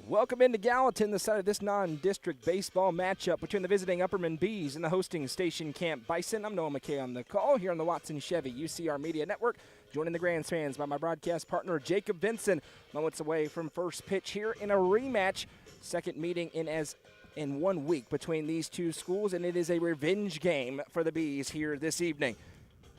Welcome into Gallatin, the site of this non-district baseball matchup between the visiting Upperman Bees and the hosting Station Camp Bison. I'm Noah McKay on the call here on the Watson Chevy UCR Media Network. Joining the grandstands by my broadcast partner Jacob Vinson. Moments away from first pitch here in a rematch. Second meeting in 1 week between these two schools, and it is a revenge game for the Bees here this evening.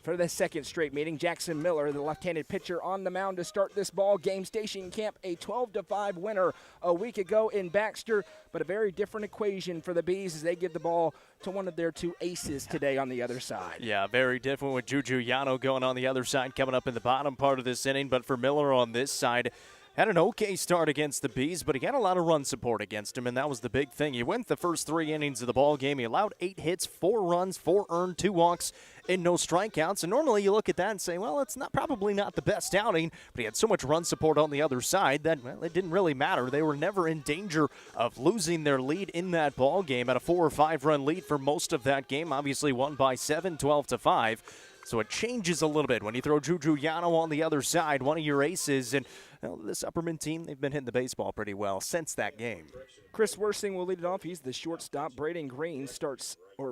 For the second straight meeting, Jackson Miller, the left-handed pitcher, on the mound to start this ball game. Station Camp, a 12-5 winner a week ago in Baxter, but a very different equation for the Bees as they give the ball to one of their two aces today on the other side. Yeah, very different with Juju Yano going on the other side, coming up in the bottom part of this inning, but for Miller on this side, had an okay start against the Bees, but he had a lot of run support against him, and that was the big thing. He went the first 3 innings of the ball game. He allowed 8 hits, 4 runs, 4 earned, 2 walks, and no strikeouts. And normally you look at that and say, well, it's probably not the best outing, but he had so much run support on the other side that, well, it didn't really matter. They were never in danger of losing their lead in that ball game at a 4 or 5 run lead for most of that game. Obviously won by 7, 12-5. So it changes a little bit when you throw Juju Yano on the other side, one of your aces. And this Upperman team, they've been hitting the baseball pretty well since that game. Chris Worsing will lead it off. He's the shortstop. Braden Green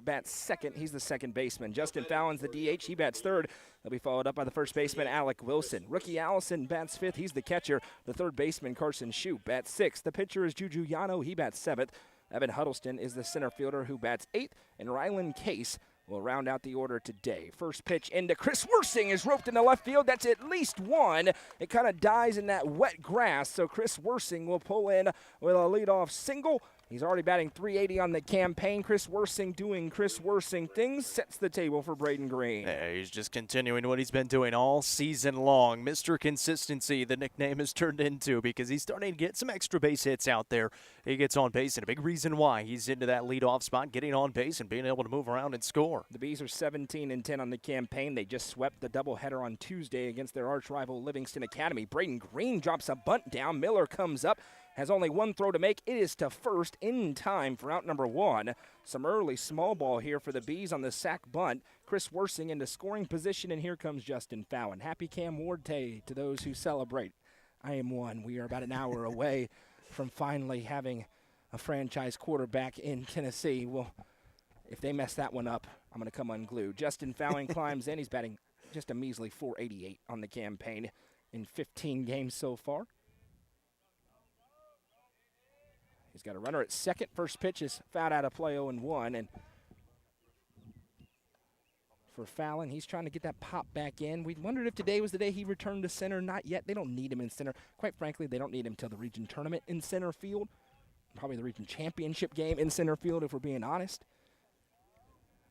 bats second. He's the second baseman. Justin Fallon's the DH. He bats third. He'll be followed up by the first baseman, Alec Wilson. Rookie Allison bats fifth. He's the catcher. The third baseman, Carson Shue, bats sixth. The pitcher is Juju Yano. He bats seventh. Evan Huddleston is the center fielder who bats eighth. And Rylan Case will round out the order today. First pitch into Chris Worsing is roped into left field. That's at least one. It kind of dies in that wet grass, so Chris Worsing will pull in with a leadoff single. He's already batting .380 on the campaign. Chris Worsing doing Chris Worsing things, sets the table for Braden Green. Yeah, he's just continuing what he's been doing all season long. Mr. Consistency, the nickname is turned into, because he's starting to get some extra base hits out there. He gets on base, and a big reason why he's into that leadoff spot, getting on base and being able to move around and score. The Bees are 17-10 on the campaign. They just swept the doubleheader on Tuesday against their arch rival Livingston Academy. Braden Green drops a bunt down. Miller comes up. Has only one throw to make. It is to first in time for out number 1. Some early small ball here for the Bees on the sac bunt. Chris Worsing into scoring position, and here comes Justin Fallon. Happy Cam Ward Day to those who celebrate. I am one. We are about an hour away from finally having a franchise quarterback in Tennessee. Well, if they mess that one up, I'm going to come unglued. Justin Fallon climbs in. He's batting just a measly .488 on the campaign in 15 games so far. He's got a runner at second. First pitch is fouled out of play 0-1. And for Fallon, he's trying to get that pop back in. We wondered if today was the day he returned to center. Not yet. They don't need him in center. Quite frankly, they don't need him until the region tournament in center field. Probably the region championship game in center field, if we're being honest.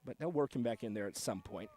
But they'll work him back in there at some point.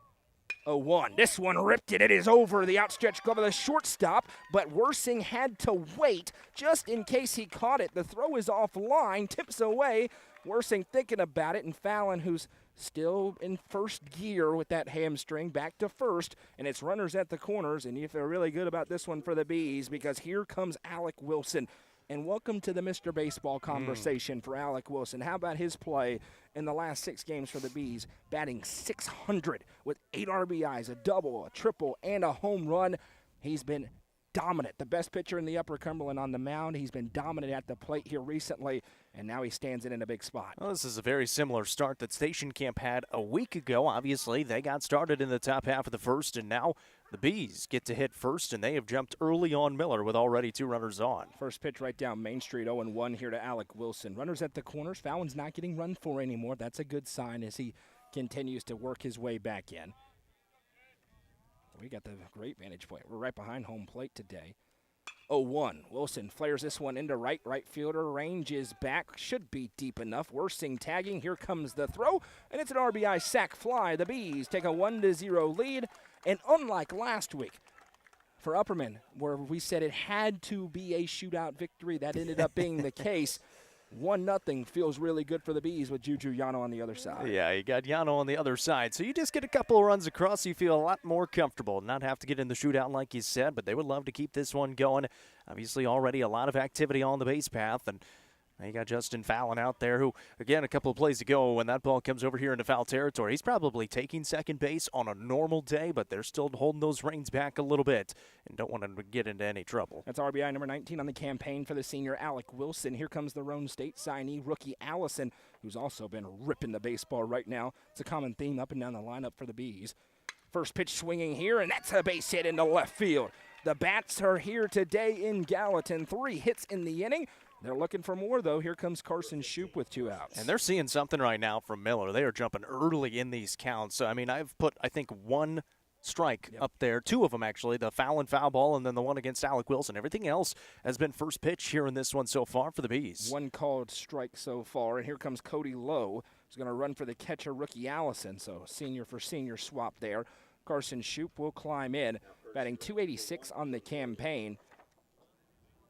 0-1. This one ripped it. It is over the outstretched glove of the shortstop, but Worsing had to wait just in case he caught it. The throw is offline, tips away. Worsing thinking about it, and Fallon, who's still in first gear with that hamstring, back to first, and it's runners at the corners, and you feel really good about this one for the Bees because here comes Alec Wilson. And welcome to the Mr. Baseball conversation for Alec Wilson. How about his play in the last 6 games for the Bees? Batting .600 with 8 RBIs, a double, a triple, and a home run. He's been dominant. The best pitcher in the Upper Cumberland on the mound. He's been dominant at the plate here recently, and now he stands in a big spot. Well, this is a very similar start that Station Camp had a week ago. Obviously, they got started in the top half of the first, and now the Bees get to hit first, and they have jumped early on Miller with already 2 runners on. First pitch right down Main Street, 0-1 here to Alec Wilson. Runners at the corners. Fallon's not getting run for anymore. That's a good sign as he continues to work his way back in. We got the great vantage point. We're right behind home plate today. 0-1. Wilson flares this one into right. Right fielder range is back. Should be deep enough. Worsing tagging. Here comes the throw, and it's an RBI sac fly. The Bees take a 1-0 lead. And unlike last week for Upperman, where we said it had to be a shootout victory, that ended up being the case. 1-0 feels really good for the Bees with Juju Yano on the other side. Yeah, you got Yano on the other side. So you just get a couple of runs across, you feel a lot more comfortable. Not have to get in the shootout like you said, but they would love to keep this one going. Obviously already a lot of activity on the base path, and Now you got Justin Fallon out there who, again, a couple of plays ago, when that ball comes over here into foul territory, he's probably taking second base on a normal day, but they're still holding those reins back a little bit and don't want him to get into any trouble. That's RBI number 19 on the campaign for the senior Alec Wilson. Here comes the Rhone State signee, rookie Allison, who's also been ripping the baseball right now. It's a common theme up and down the lineup for the Bees. First pitch swinging here, and that's a base hit into left field. The bats are here today in Gallatin. 3 hits in the inning. They're looking for more, though. Here comes Carson Shoup with 2 outs. And they're seeing something right now from Miller. They are jumping early in these counts. So, I mean, I've put, I think, 1 strike up there. 2 of them, actually, the Fallon foul ball and then the one against Alec Wilson. Everything else has been first pitch here in this one so far for the Bees. 1 called strike so far, and here comes Cody Lowe, who's going to run for the catcher, rookie Allison. So senior for senior swap there. Carson Shoup will climb in, batting .286 on the campaign.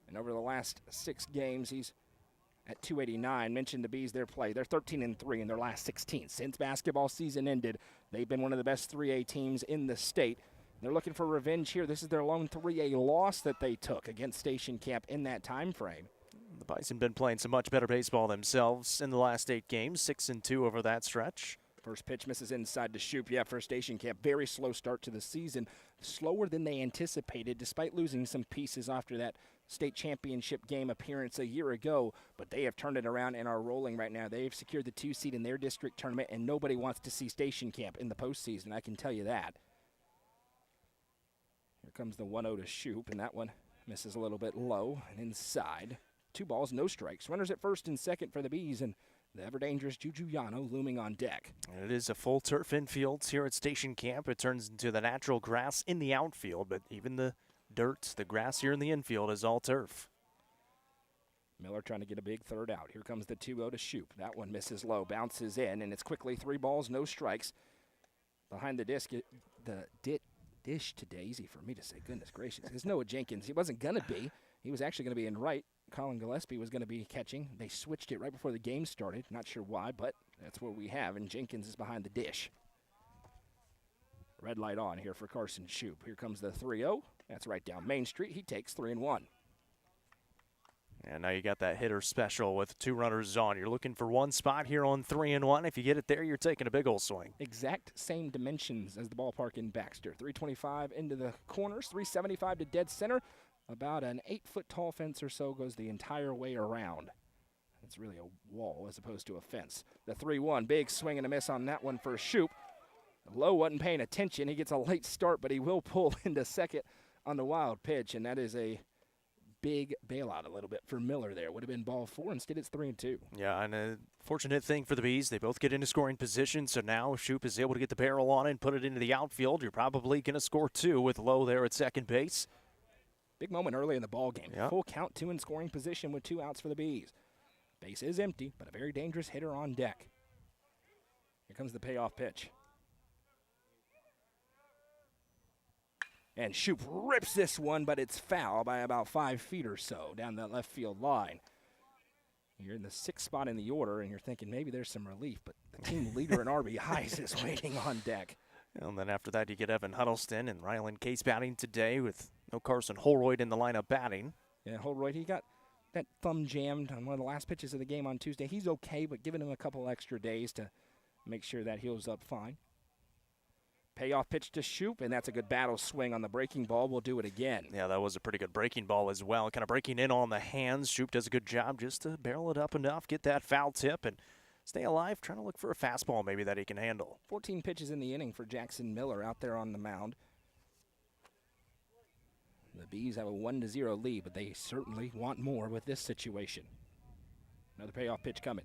And over the last 6 games, he's at .289. Mentioned the Bees, their play. They're 13-3 in their last 16. Since basketball season ended, they've been one of the best 3A teams in the state. They're looking for revenge here. This is their lone 3A loss that they took against Station Camp in that time frame. The Bison been playing some much better baseball themselves in the last 8 games, 6-2 over that stretch. First pitch misses inside to Shoup. Yeah, for Station Camp, very slow start to the season. Slower than they anticipated, despite losing some pieces after that state championship game appearance a year ago. But they have turned it around and are rolling right now. They've secured the 2 seed in their district tournament, and nobody wants to see Station Camp in the postseason, I can tell you that. Here comes the 1-0 to Shoup, and that one misses a little bit low and inside. 2 balls, no strikes. Runners at first and second for the Bees, and the ever-dangerous Juju Yano looming on deck. And it is a full turf infield here at Station Camp. It turns into the natural grass in the outfield, but even the dirt, the grass here in the infield is all turf. Miller trying to get a big third out. Here comes the 2-0 to Shoup. That one misses low, bounces in, and it's quickly 3 balls, no strikes. Behind the dish today, easy for me to say, goodness gracious. It's Noah Jenkins. He wasn't going to be. He was actually going to be in right. Colin Gillespie was going to be catching. They switched it right before the game started. Not sure why, but that's what we have, and Jenkins is behind the dish. Red light on here for Carson Shoup. Here comes the 3-0. That's right down Main Street. He takes 3-1. And now you got that hitter special with 2 runners on. You're looking for 1 spot here on 3-1. If you get it there, you're taking a big old swing. Exact same dimensions as the ballpark in Baxter. 325 into the corners, 375 to dead center. About an 8-foot-tall fence or so goes the entire way around. It's really a wall as opposed to a fence. The 3-1, big swing and a miss on that one for Shoup. Lowe wasn't paying attention. He gets a late start, but he will pull into second on the wild pitch, and that is a big bailout a little bit for Miller there. Would have been ball 4. Instead, it's 3-2. Yeah, and a fortunate thing for the Bees, they both get into scoring position, so now Shoup is able to get the barrel on it and put it into the outfield. You're probably going to score 2 with Lowe there at second base. Big moment early in the ball game. Yep. Full count, 2 in scoring position with 2 outs for the Bees. Base is empty, but a very dangerous hitter on deck. Here comes the payoff pitch. And Shoup rips this one, but it's foul by about 5 feet or so down that left field line. You're in the 6th spot in the order, and you're thinking maybe there's some relief, but the team leader in RBIs is waiting on deck. And then after that, you get Evan Huddleston and Rylan Case batting today with no Carson Holroyd in the lineup batting. Yeah, Holroyd, he got that thumb jammed on one of the last pitches of the game on Tuesday. He's okay, but giving him a couple extra days to make sure that heals up fine. Payoff pitch to Shoup, and that's a good battle swing on the breaking ball. We'll do it again. Yeah, that was a pretty good breaking ball as well. Kind of breaking in on the hands. Shoup does a good job just to barrel it up enough, get that foul tip, and stay alive, trying to look for a fastball maybe that he can handle. 14 pitches in the inning for Jackson Miller out there on the mound. The Bees have a 1-0 lead, but they certainly want more with this situation. Another payoff pitch coming.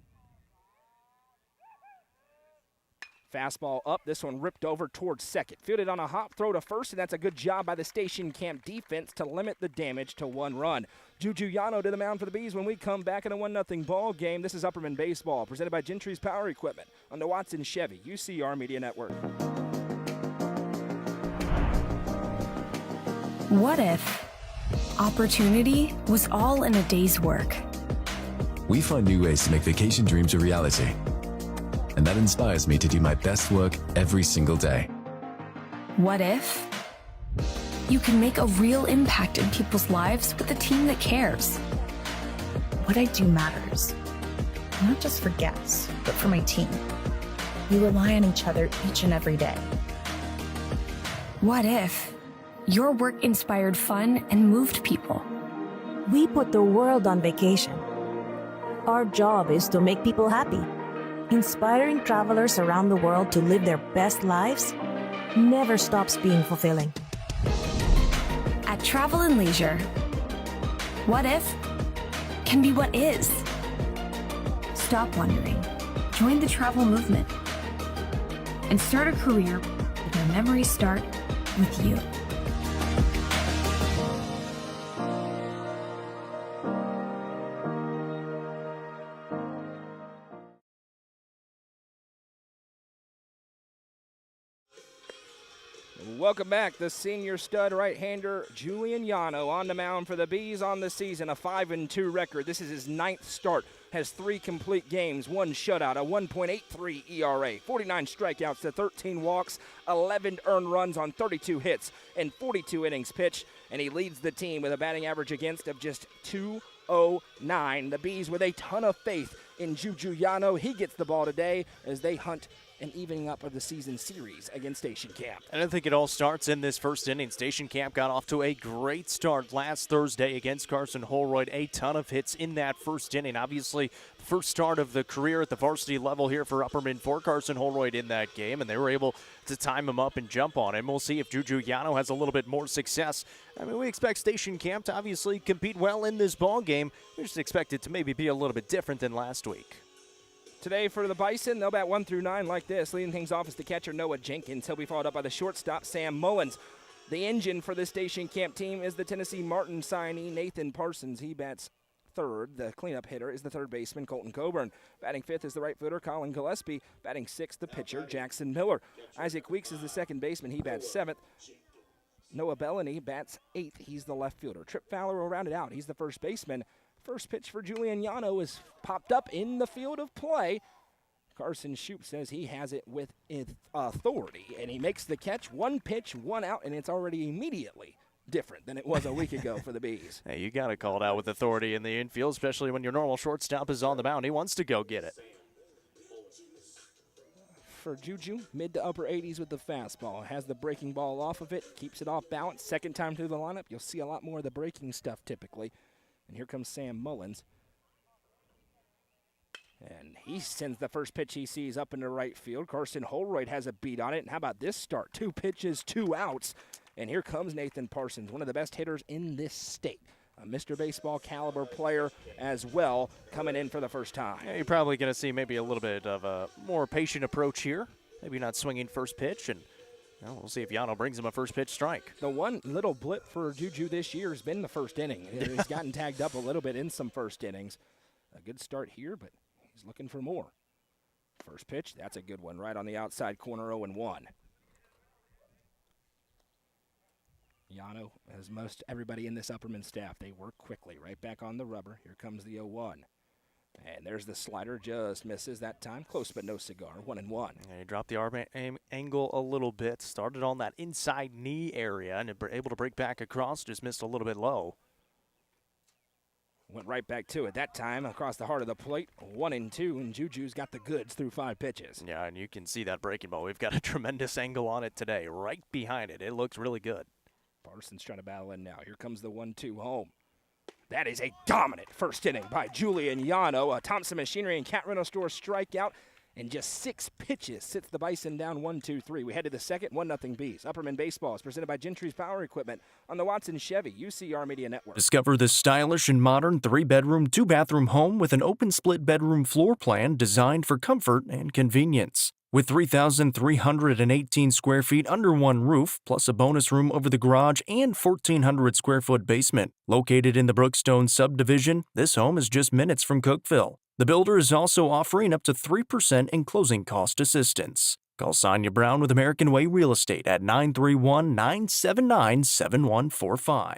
Fastball up. This one ripped over towards second. Fielded on a hop throw to first, and that's a good job by the Station Camp defense to limit the damage to 1 run. Juju Yano to the mound for the Bees when we come back in a 1-0 ball game. This is Upperman Baseball, presented by Gentry's Power Equipment on the Watson Chevy UCR Media Network. What if opportunity was all in a day's work? We find new ways to make vacation dreams a reality. And that inspires me to do my best work every single day. What if you can make a real impact in people's lives with a team that cares? What I do matters. not just for guests, but for my team. We rely on each other each and every day. What if your work inspired fun and moved people? We put the world on vacation. Our job is to make people happy. Inspiring travelers around the world to live their best lives never stops being fulfilling. At Travel and Leisure, what if can be what is. Stop wondering. Join the travel movement. And start a career where memories start with you. Welcome back. The senior stud right-hander Julian Yano on the mound for the Bees on the season, a 5-2 record. This is his 9th start. Has 3 complete games, 1 shutout, a 1.83 ERA, 49 strikeouts to 13 walks, 11 earned runs on 32 hits, and 42 innings pitched. And he leads the team with a batting average against of just .209. The Bees with a ton of faith in Juju Yano. He gets the ball today as they hunt an evening up of the season series against Station Camp. And I think it all starts in this first inning. Station Camp got off to a great start last Thursday against Carson Holroyd. A ton of hits in that first inning. Obviously, the first start of the career at the varsity level here for Upperman for Carson Holroyd in that game, and they were able to time him up and jump on him. We'll see if Juju Yano has a little bit more success. I mean, we expect Station Camp to obviously compete well in this ball game. We just expect it to maybe be a little bit different than last week. Today for the Bison, they'll bat 1 through 9 like this. Leading things off is the catcher, Noah Jenkins. He'll be followed up by the shortstop, Sam Mullins. The engine for this Station Camp team is the Tennessee Martin signee, Nathan Parsons. He bats third. The cleanup hitter is the third baseman, Colton Coburn. Batting fifth is the right fielder, Colin Gillespie. Batting sixth, the pitcher, Jackson Miller. Isaac Weeks is the second baseman. He bats seventh. Noah Bellany bats eighth. He's the left fielder. Trip Fowler will round it out. He's the first baseman. First pitch for Julian Yano is popped up in the field of play. Carson Shoup says he has it with authority, and he makes the catch. 1 pitch, 1 out, and it's already immediately different than it was a week ago for the Bees. Hey, you got to call it out with authority in the infield, especially when your normal shortstop is on the mound. He wants to go get it. For Juju, mid to upper 80s with the fastball. Has the breaking ball off of it, keeps it off balance. Second time through the lineup, you'll see a lot more of the breaking stuff typically. And here comes Sam Mullins. And he sends the first pitch he sees up into right field. Carson Holroyd has a beat on it. And how about this start? 2 pitches, 2 outs. And here comes Nathan Parsons, one of the best hitters in this state. A Mr. Baseball caliber player as well, coming in for the first time. Yeah, you're probably going to see maybe a little bit of a more patient approach here. Maybe not swinging first pitch, and we'll see if Yano brings him a first pitch strike. The one little blip for Juju this year has been the first inning. He's gotten tagged up a little bit in some first innings. A good start here, but he's looking for more. First pitch, that's a good one, right on the outside corner, 0-1. Yano, as most everybody in this Upperman staff, they work quickly. Right back on the rubber. Here comes the 0-1. And there's the slider, just misses that time. Close but no cigar, 1-1. Yeah, he dropped the arm angle a little bit. Started on that inside knee area and able to break back across. Just missed a little bit low. Went right back to it. That time across the heart of the plate, 1-2, and Juju's got the goods through 5 pitches. Yeah, and you can see that breaking ball. We've got a tremendous angle on it today, right behind it. It looks really good. Parsons trying to battle in now. Here comes the 1-2 home. That is a dominant first inning by Julian Yano. A Thompson Machinery and Cat Rental Store strikeout. In just 6 pitches, sits the Bison down 1-2-3. We head to the second, 1-0 Bees. Upperman Baseball is presented by Gentry's Power Equipment on the Watson Chevy UCR Media Network. Discover this stylish and modern 3-bedroom, 2-bathroom home with an open split bedroom floor plan designed for comfort and convenience. With 3,318 square feet under one roof, plus a bonus room over the garage and 1,400 square foot basement. Located in the Brookstone subdivision, this home is just minutes from Cookeville. The builder is also offering up to 3% in closing cost assistance. Call Sonia Brown with American Way Real Estate at 931-979-7145.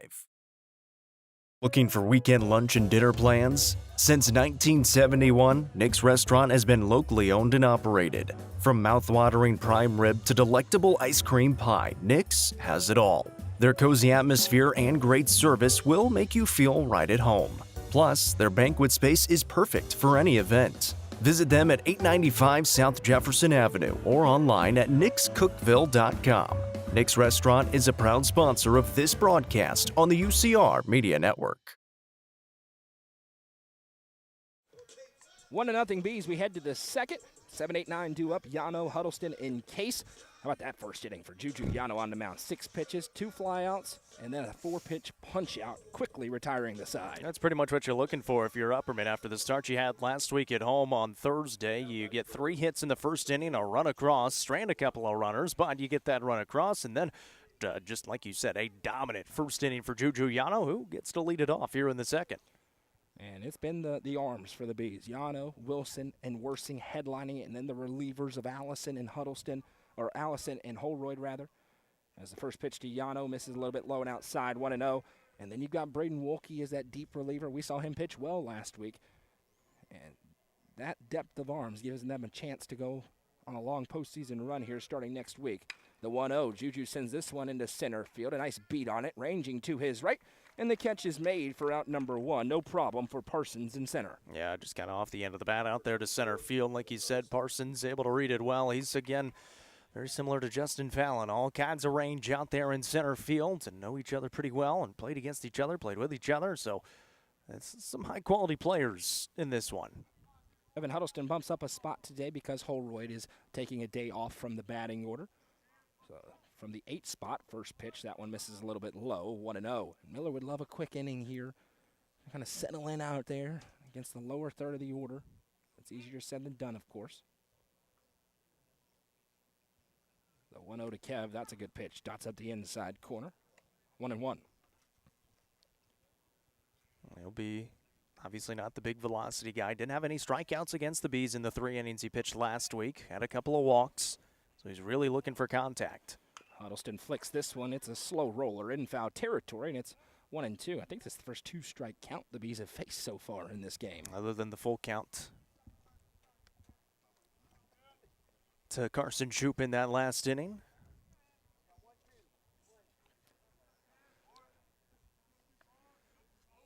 Looking for weekend lunch and dinner plans? Since 1971, Nick's Restaurant has been locally owned and operated. From mouth-watering prime rib to delectable ice cream pie, Nick's has it all. Their cozy atmosphere and great service will make you feel right at home. Plus, their banquet space is perfect for any event. Visit them at 895 South Jefferson Avenue or online at nickscookville.com. Nick's Restaurant is a proud sponsor of this broadcast on the UCR Media Network. 1-0 Bees. We head to the second. 7-8-9 due up. Yano, Huddleston, and Case. How about that first inning for Juju Yano on the mound? 6 pitches, 2 flyouts, and then a 4-pitch punch out, quickly retiring the side. That's pretty much what you're looking for if you're Upperman. After the start you had last week at home on Thursday, you get 3 hits in the first inning, a run across, strand a couple of runners, but you get that run across, and then just like you said, a dominant first inning for Juju Yano, who gets to lead it off here in the second. And it's been the arms for the Bees. Yano, Wilson, and Worsing headlining it, and then the relievers of Allison and Huddleston, or Allison and Holroyd, rather. As the first pitch to Yano misses a little bit low and outside, 1-0. And then you've got Braden Wolke as that deep reliever. We saw him pitch well last week. And that depth of arms gives them a chance to go on a long postseason run here starting next week. The 1-0, Juju sends this one into center field. A nice beat on it, ranging to his right. And the catch is made for out number 1. No problem for Parsons in center. Yeah, just kind of off the end of the bat out there to center field. Like you said, Parsons able to read it well. He's, again, very similar to Justin Fallon. All kinds of range out there in center field and know each other pretty well and played against each other, played with each other. So it's some high-quality players in this one. Evan Huddleston bumps up a spot today because Holroyd is taking a day off from the batting order. So from the 8 spot, first pitch, that one misses a little bit low, 1-0. Miller would love a quick inning here. Kind of settle in out there against the lower third of the order. It's easier said than done, of course. The 1-0 to Kev, that's a good pitch. Dots up the inside corner. 1-1. He'll be obviously not the big velocity guy. Didn't have any strikeouts against the Bees in the 3 innings he pitched last week. Had a couple of walks, so he's really looking for contact. Huddleston flicks this one. It's a slow roller in foul territory, and it's 1-2. I think this is the first 2-strike count the Bees have faced so far in this game. Other than the full count to Carson Shoup in that last inning.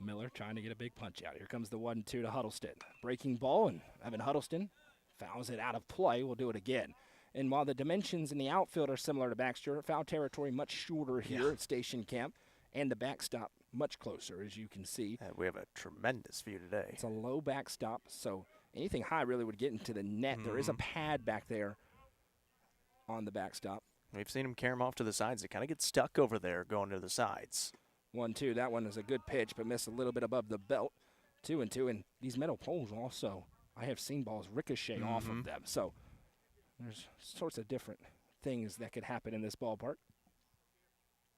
Miller trying to get a big punch out. Here comes the 1-2 to Huddleston. Breaking ball, and Evan Huddleston fouls it out of play. We'll do it again. And while the dimensions in the outfield are similar to Baxter, foul territory much shorter here at Station Camp, and the backstop much closer, as you can see. We have a tremendous view today. It's a low backstop, so anything high really would get into the net. There is a pad back there on the backstop. We've seen him carry him off to the sides. It kind of gets stuck over there going to the sides. 1-2. That one is a good pitch, but missed a little bit above the belt. 2-2. And these metal poles also, I have seen balls ricochet off of them. So there's sorts of different things that could happen in this ballpark.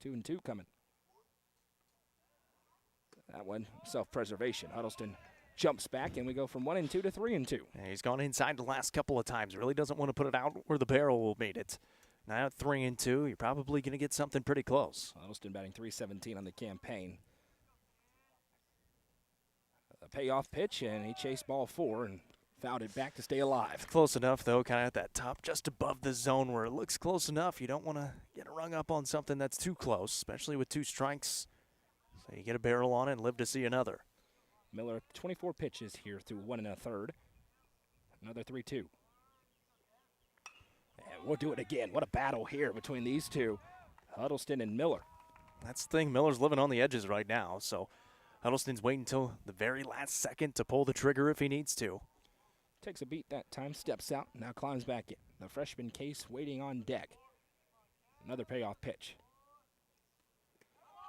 2-2 coming. That one, self-preservation. Huddleston jumps back, and we go from 1-2 to 3-2. Yeah, he's gone inside the last couple of times. Really doesn't want to put it out where the barrel will meet it. Now at 3-2, you're probably going to get something pretty close. Huddleston batting .317 on the campaign. A payoff pitch, and he chased ball 4 and fouled it back to stay alive. Close enough, though, kind of at that top, just above the zone where it looks close enough. You don't want to get rung up on something that's too close, especially with 2 strikes. So you get a barrel on it and live to see another. Miller, 24 pitches here through 1 1/3. Another 3-2. And we'll do it again. What a battle here between these two, Huddleston and Miller. That's the thing. Miller's living on the edges right now, so Huddleston's waiting until the very last second to pull the trigger if he needs to. Takes a beat that time, steps out, now climbs back in. The freshman Case waiting on deck. Another payoff pitch.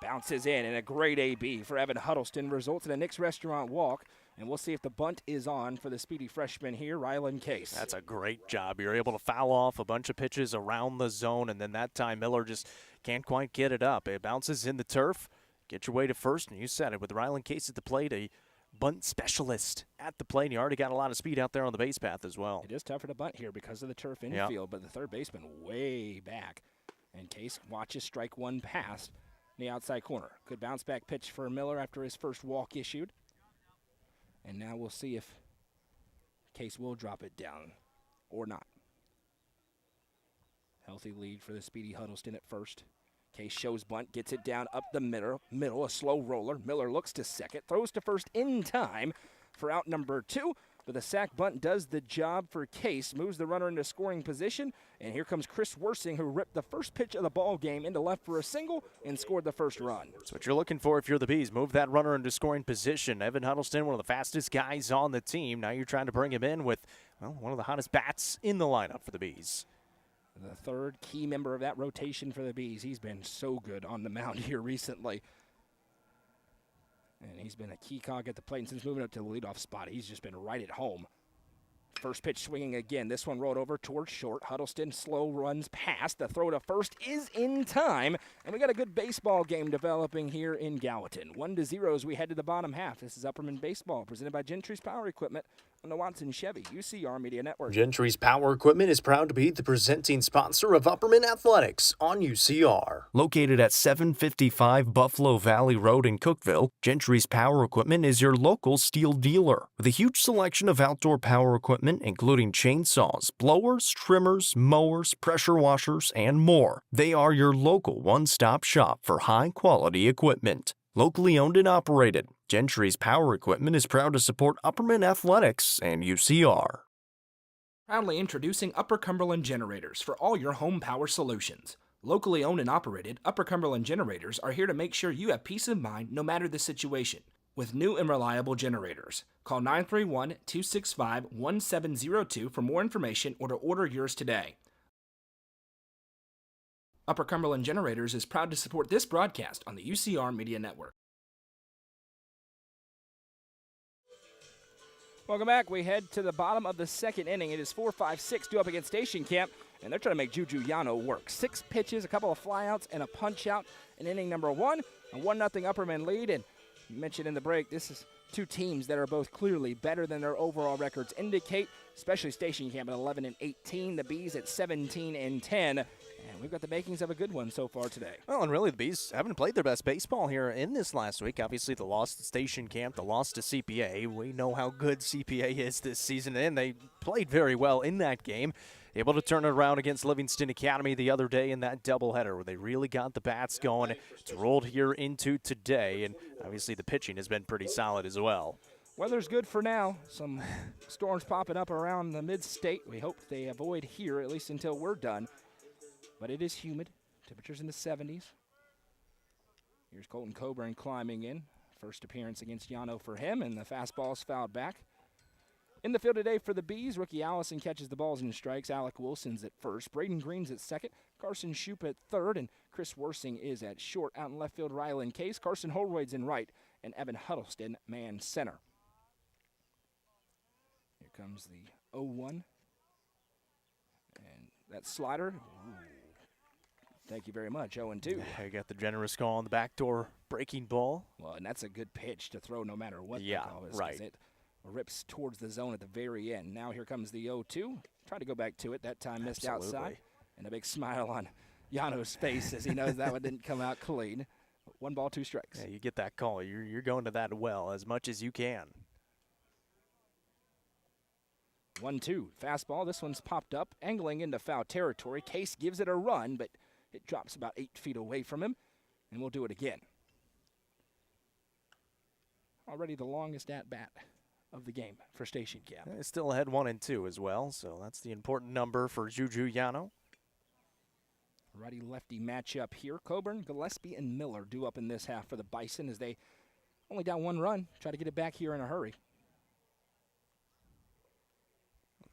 Bounces in, and a great AB for Evan Huddleston results in a Nick's Restaurant walk. And we'll see if the bunt is on for the speedy freshman here, Rylan Case. That's a great job. You're able to foul off a bunch of pitches around the zone, and then that time Miller just can't quite get it up. It bounces in the turf. Get your way to first, and you said it. With Rylan Case at the plate, a bunt specialist at the plate. And you already got a lot of speed out there on the base path as well. It is tougher to bunt here because of the turf infield, but the third baseman way back. And Case watches strike 1 pass in the outside corner. Good bounce back pitch for Miller after his first walk issued. And now we'll see if Case will drop it down or not. Healthy lead for the speedy Huddleston at first. Case shows bunt, gets it down up the middle, a slow roller. Miller looks to second, throws to first in time for out number 2. But the sack bunt does the job for Case, moves the runner into scoring position, and here comes Chris Worsing, who ripped the first pitch of the ball game into left for a single and scored the first run. That's what you're looking for if you're the Bees. Move that runner into scoring position. Evan Huddleston, one of the fastest guys on the team. Now you're trying to bring him in with, well, one of the hottest bats in the lineup for the Bees. The third key member of that rotation for the Bees. He's been so good on the mound here recently. And he's been a key cog at the plate, and since moving up to the leadoff spot, he's just been right at home. First pitch swinging again. This one rolled over towards short. Huddleston slow runs past. The throw to first is in time. And we got a good baseball game developing here in Gallatin. 1-0 as we head to the bottom half. This is Upperman Baseball, presented by Gentry's Power Equipment on the Watson Chevy UCR Media Network. Gentry's Power Equipment is proud to be the presenting sponsor of Upperman Athletics on UCR. Located at 755 Buffalo Valley Road in Cookeville, Gentry's Power Equipment is your local steel dealer with a huge selection of outdoor power equipment including chainsaws, blowers, trimmers, mowers, pressure washers, and more. They are your local one-stop shop for high-quality equipment. Locally owned and operated, Gentry's Power Equipment is proud to support Upperman Athletics and UCR. Proudly introducing Upper Cumberland Generators for all your home power solutions. Locally owned and operated, Upper Cumberland Generators are here to make sure you have peace of mind no matter the situation. With new and reliable generators. Call 931-265-1702 for more information or to order yours today. Upper Cumberland Generators is proud to support this broadcast on the UCR Media Network. Welcome back. We head to the bottom of the second inning. It is 4-5-6 due up against Station Camp, and they're trying to make Juju Yano work. 6 pitches, a couple of flyouts, and a punch-out in inning number 1. A 1-0 Upperman lead, and you mentioned in the break, this is 2 teams that are both clearly better than their overall records indicate, especially Station Camp at 11-18, the Bees at 17-10, and we've got the makings of a good one so far today. Well, and really the Bees haven't played their best baseball here in this last week. Obviously, the loss to Station Camp, the loss to CPA. We know how good CPA is this season, and they played very well in that game. Able to turn it around against Livingston Academy the other day in that doubleheader where they really got the bats going. It's rolled here into today, and obviously the pitching has been pretty solid as well. Weather's good for now. Some storms popping up around the mid-state. We hope they avoid here, at least until we're done. But it is humid. Temperatures in the 70s. Here's Colton Coburn climbing in. First appearance against Yano for him, and the fastball's fouled back. In the field today for the Bees, Ricky Allison catches the balls and strikes. Alec Wilson's at first. Braden Green's at second. Carson Shoup at third. And Chris Worsing is at short. Out in left field, Rylan Case. Carson Holroyd's in right. And Evan Huddleston, man center. Here comes the 0-1. And that slider. Ooh. Thank you very much, 0-2. I got the generous call on the backdoor breaking ball. Well, and that's a good pitch to throw no matter what the call is. Right. It rips towards the zone at the very end. Now here comes the 0-2. Tried to go back to it. That time missed outside. And a big smile on Yano's face as he knows that one didn't come out clean. 1 ball, 2 strikes. Yeah, you get that call. You're going to that well as much as you can. 1-2. Fastball. This one's popped up, angling into foul territory. Case gives it a run, but it drops about 8 feet away from him, and we'll do it again. Already the longest at-bat of the game for Station Camp. It's still ahead 1-2 as well, so that's the important number for Juju Yano. Righty-lefty matchup here. Coburn, Gillespie, and Miller due up in this half for the Bison as they only down 1 run. Try to get it back here in a hurry.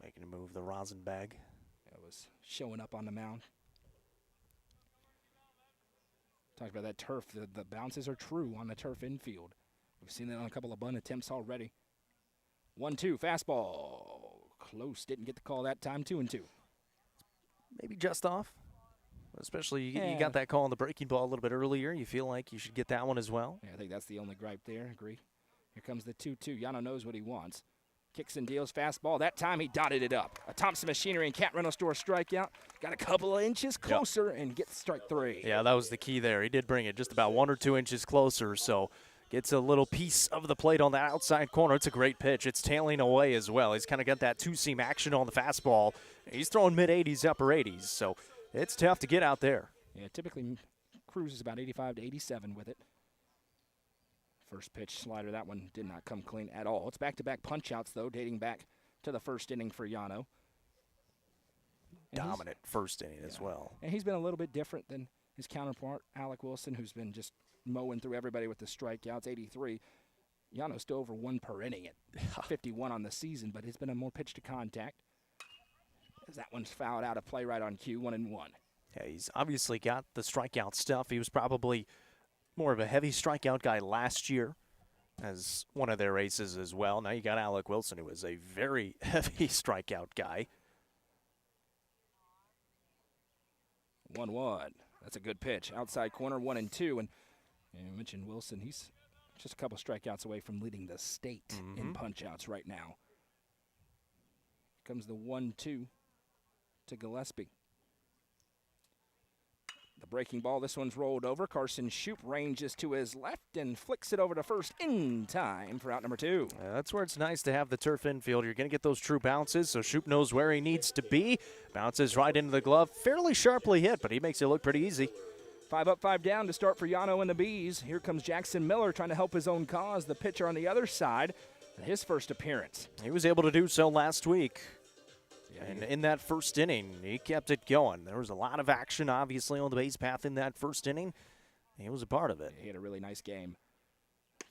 Making a move, the rosin bag. It was showing up on the mound. Talked about that turf. The bounces are true on the turf infield. We've seen that on a couple of bunt attempts already. 1-2, fastball. Close, didn't get the call that time, 2-2. Maybe just off. Especially you got that call on the breaking ball a little bit earlier. You feel like you should get that one as well. Yeah, I think that's the only gripe there, agree. Here comes the 2-2. Yano knows what he wants. Kicks and deals, fastball. That time he dotted it up. A Thompson Machinery and Cat Rental Store strikeout. Got a couple of inches closer and gets strike 3. Yeah, that was the key there. He did bring it just about 1 or 2 inches closer, so gets a little piece of the plate on the outside corner. It's a great pitch. It's tailing away as well. He's kind of got that two-seam action on the fastball. He's throwing mid-80s, upper 80s, so it's tough to get out there. Yeah, typically cruises about 85 to 87 with it. First pitch slider, that one did not come clean at all. It's back-to-back punch-outs, though, dating back to the first inning for Yano. Dominant first inning as well. And he's been a little bit different than his counterpart, Alec Wilson, who's been just mowing through everybody with the strikeouts, 83. Yano's still over 1 per inning at 51 on the season, but it's been a more pitch to contact. As that one's fouled out of play right on cue, 1-1. Yeah, he's obviously got the strikeout stuff. He was probably more of a heavy strikeout guy last year as one of their aces as well. Now you got Alec Wilson, who is a very heavy strikeout guy. 1-1. That's a good pitch. Outside corner, 1-2. And you mentioned Wilson. He's just a couple strikeouts away from leading the state in punch-outs right now. Here comes the 1-2 to Gillespie. The breaking ball, this one's rolled over. Carson Shoup ranges to his left and flicks it over to first in time for out number 2. That's where it's nice to have the turf infield. You're going to get those true bounces, so Shoup knows where he needs to be. Bounces right into the glove. Fairly sharply hit, but he makes it look pretty easy. 5 up, 5 down to start for Yano and the Bees. Here comes Jackson Miller trying to help his own cause. The pitcher on the other side, his first appearance. He was able to do so last week. And in that first inning, he kept it going. There was a lot of action, obviously, on the base path in that first inning. He was a part of it. He had a really nice game.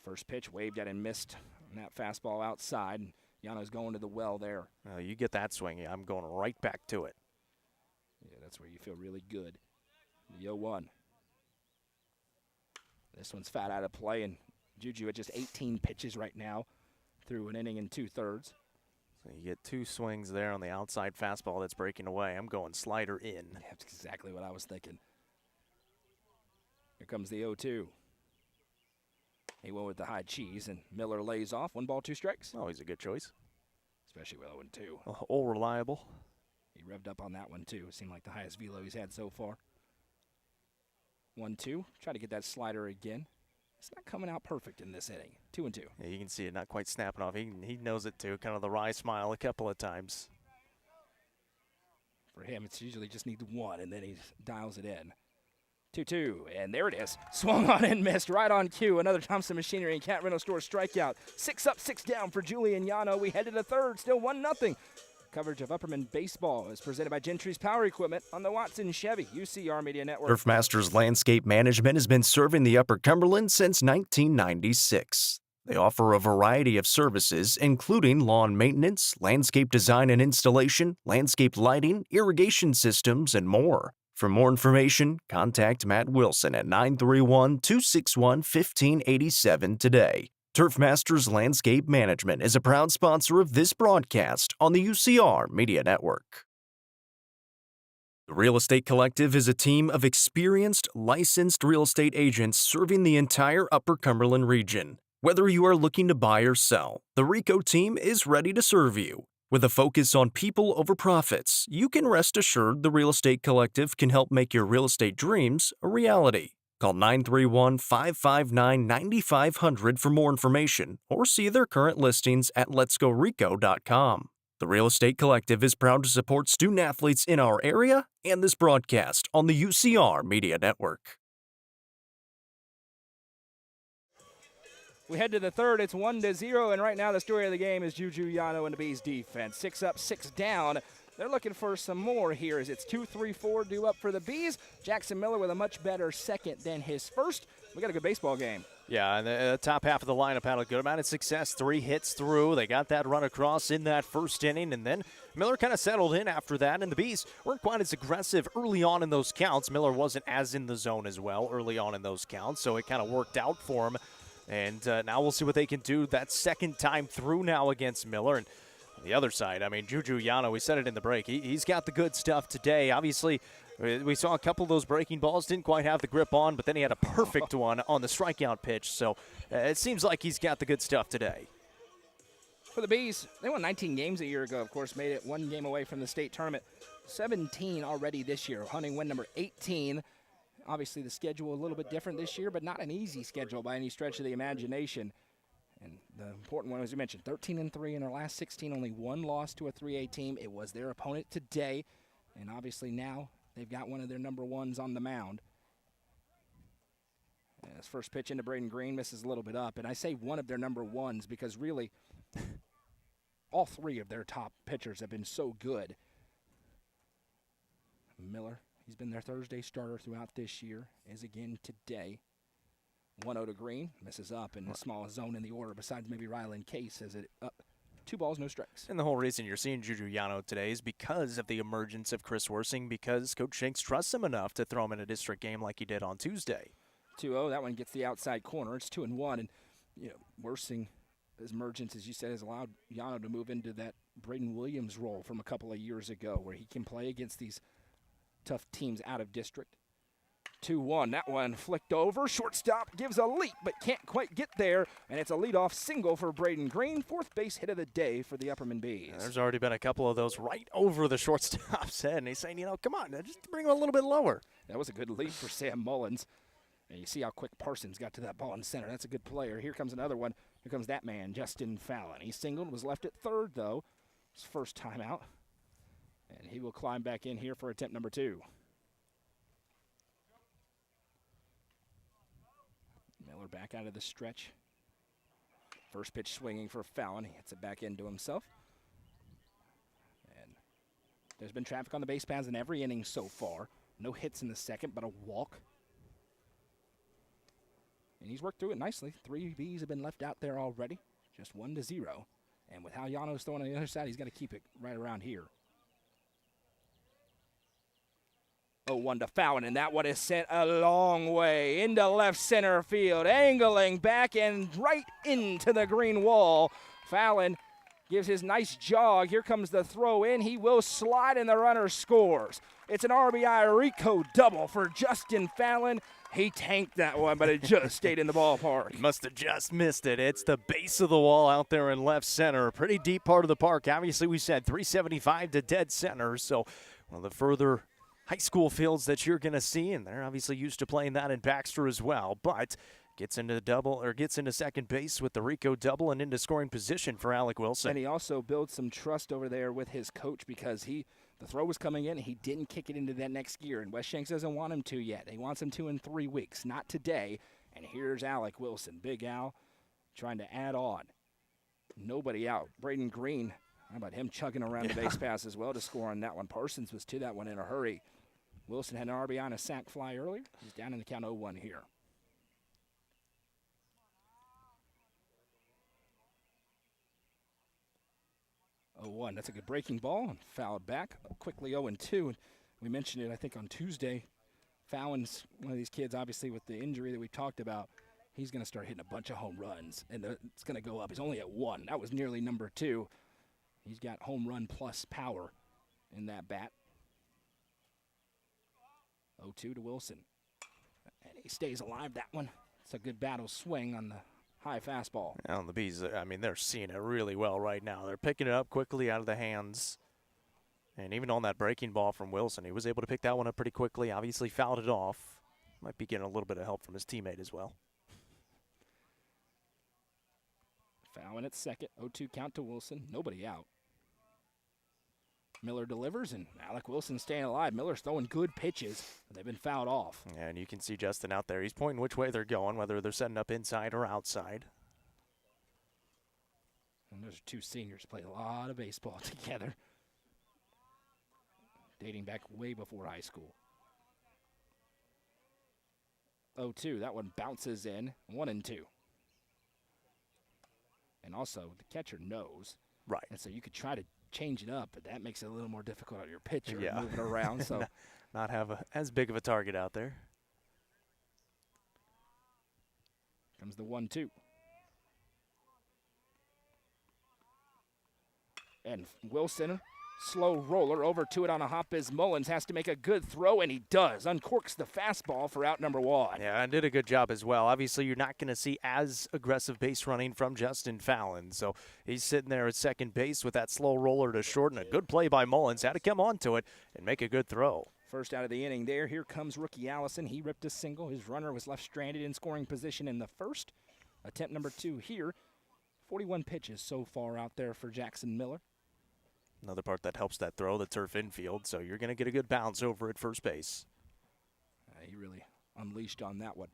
First pitch, waved at and missed on that fastball outside. Yano's going to the well there. You get that swing, I'm going right back to it. Yeah, that's where you feel really good. The 0-1. This one's fat out of play, and Juju at just 18 pitches right now through an inning and 2/3. So you get 2 swings there on the outside fastball that's breaking away. I'm going slider in. That's exactly what I was thinking. Here comes the 0-2. He went with the high cheese, and Miller lays off. 1 ball, 2 strikes. Oh, he's a good choice. Especially with 0-2. All reliable. He revved up on that one, too. It seemed like the highest velo he's had so far. 1-2. Try to get that slider again. It's not coming out perfect in this inning. 2-2. Yeah, you can see it not quite snapping off. He knows it, too. Kind of the wry smile a couple of times. For him, it's usually just needs 1, and then he dials it in. 2-2, and there it is. Swung on and missed right on cue. Another Thompson Machinery and Cat Rental Store strikeout. 6 up, 6 down for Julian Yano. We head to the 3rd, still 1-0. Coverage of Upperman Baseball is presented by Gentry's Power Equipment on the Watson Chevy UCR Media Network. Turf Masters Landscape Management has been serving the Upper Cumberland since 1996. They offer a variety of services, including lawn maintenance, landscape design and installation, landscape lighting, irrigation systems, and more. For more information, contact Matt Wilson at 931-261-1587 today. Turf Masters Landscape Management is a proud sponsor of this broadcast on the UCR Media Network. The Real Estate Collective is a team of experienced, licensed real estate agents serving the entire Upper Cumberland region. Whether you are looking to buy or sell, the RICO team is ready to serve you. With a focus on people over profits, you can rest assured the Real Estate Collective can help make your real estate dreams a reality. Call 931-559-9500 for more information or see their current listings at letsgorico.com. The Real Estate Collective is proud to support student athletes in our area and this broadcast on the UCR Media Network. We head to the 3rd. It's 1-0, and right now the story of the game is Juju Yano and the Bees defense. 6 up, 6 down. They're looking for some more here as it's 2-3-4 due up for the Bees. Jackson Miller with a much better second than his first. We got a good baseball game. Yeah, and the top half of the lineup had a good amount of success. 3 hits through. They got that run across in that first inning, and then Miller kind of settled in after that, and the Bees weren't quite as aggressive early on in those counts. Miller wasn't as in the zone as well early on in those counts, so it kind of worked out for him. And now we'll see what they can do that second time through now against Miller. And on the other side, I mean, Juju Yano, we said it in the break, he's got the good stuff today. Obviously, we saw a couple of those breaking balls, didn't quite have the grip on, but then he had a perfect one on the strikeout pitch. So it seems like he's got the good stuff today. For the Bees, they won 19 games a year ago, of course, made it 1 game away from the state tournament. 17 already this year, hunting win number 18. Obviously, the schedule a little bit different this year, but not an easy schedule by any stretch of the imagination. And the important one, as you mentioned, 13-3 in their last 16, only 1 loss to a 3A team. It was their opponent today, and obviously now they've got one of their number ones on the mound. And his first pitch into Braden Green misses a little bit up. And I say one of their number ones because really all three of their top pitchers have been so good. Miller, he's been their Thursday starter throughout this year, is again today. 1-0 to Green, misses up in the smallest zone in the order besides maybe Ryland Case as it up. 2 balls, no strikes. And the whole reason you're seeing Juju Yano today is because of the emergence of Chris Worsing, because Coach Shanks trusts him enough to throw him in a district game like he did on Tuesday. 2-0, that one gets the outside corner. It's 2-1, and Worsing, his emergence, as you said, has allowed Yano to move into that Braden Williams role from a couple of years ago where he can play against these tough teams out of district. 2-1, that one flicked over. Shortstop gives a leap but can't quite get there, and it's a leadoff single for Braden Green. 4th base hit of the day for the Upperman Bees. There's already been a couple of those right over the shortstop's head, and he's saying, come on, just bring him a little bit lower. That was a good leap for Sam Mullins. And you see how quick Parsons got to that ball in center. That's a good player. Here comes another one. Here comes that man, Justin Fallon. He singled, was left at third, though. His first time out. And he will climb back in here for attempt number 2. Miller back out of the stretch. First pitch swinging for Fallon. He hits it back into himself. And there's been traffic on the base paths in every inning so far. No hits in the second, but a walk. And he's worked through it nicely. 3 Bs have been left out there already. Just 1-0. And with how Yano's throwing on the other side, he's got to keep it right around here. 0-1 to Fallon, and that one is sent a long way into left center field, angling back and right into the green wall. Fallon gives his nice jog. Here comes the throw in. He will slide, and the runner scores. It's an RBI Rico double for Justin Fallon. He tanked that one, but it just stayed in the ballpark. Must have just missed it. It's the base of the wall out there in left center. A pretty deep part of the park. Obviously, we said 375 to dead center, so one of the further high school fields that you're going to see, and they're obviously used to playing that in Baxter as well, but gets into second base with the Rico double and into scoring position for Alec Wilson. And he also builds some trust over there with his coach because the throw was coming in and he didn't kick it into that next gear, and Wes Shanks doesn't want him to yet. He wants him to in 3 weeks, not today. And here's Alec Wilson, Big Al, trying to add on. Nobody out. Braden Green, how about him chugging around the base pass as well to score on that one. Parsons was to that one in a hurry. Wilson had an RBI on a sac fly earlier. He's down in the count 0-1 here. 0-1. That's a good breaking ball and fouled back. Quickly 0-2. And we mentioned it, I think, on Tuesday. Fallon's one of these kids, obviously, with the injury that we talked about. He's going to start hitting a bunch of home runs, and it's going to go up. He's only at 1. That was nearly number 2. He's got home run plus power in that bat. 0-2 to Wilson. And he stays alive, that one. It's a good battle swing on the high fastball. Well, the Bees, they're seeing it really well right now. They're picking it up quickly out of the hands. And even on that breaking ball from Wilson, he was able to pick that one up pretty quickly. Obviously fouled it off. Might be getting a little bit of help from his teammate as well. Fallon at second. 0-2 count to Wilson. Nobody out. Miller delivers, and Alec Wilson staying alive. Miller's throwing good pitches, but they've been fouled off. Yeah, and you can see Justin out there. He's pointing which way they're going, whether they're setting up inside or outside. And those are 2 seniors played a lot of baseball together, dating back way before high school. 0-2, that one bounces in, 1-2. And also, the catcher knows. Right. And so you could try to change it up, but that makes it a little more difficult on your pitcher, yeah. moving around. So not have as big of a target out there. Comes the 1-2. And Wilson, slow roller over to it on a hop as Mullins has to make a good throw, and he does. Uncorks the fastball for out number 1. Yeah, and did a good job as well. Obviously, you're not going to see as aggressive base running from Justin Fallon. So he's sitting there at second base with that slow roller to short, and a good play by Mullins. Had to come onto it and make a good throw. First out of the inning there. Here comes rookie Allison. He ripped a single. His runner was left stranded in scoring position in the first. Attempt number 2 here. 41 pitches so far out there for Jackson Miller. Another part that helps that throw, the turf infield, so you're going to get a good bounce over at first base. He really unleashed on that one.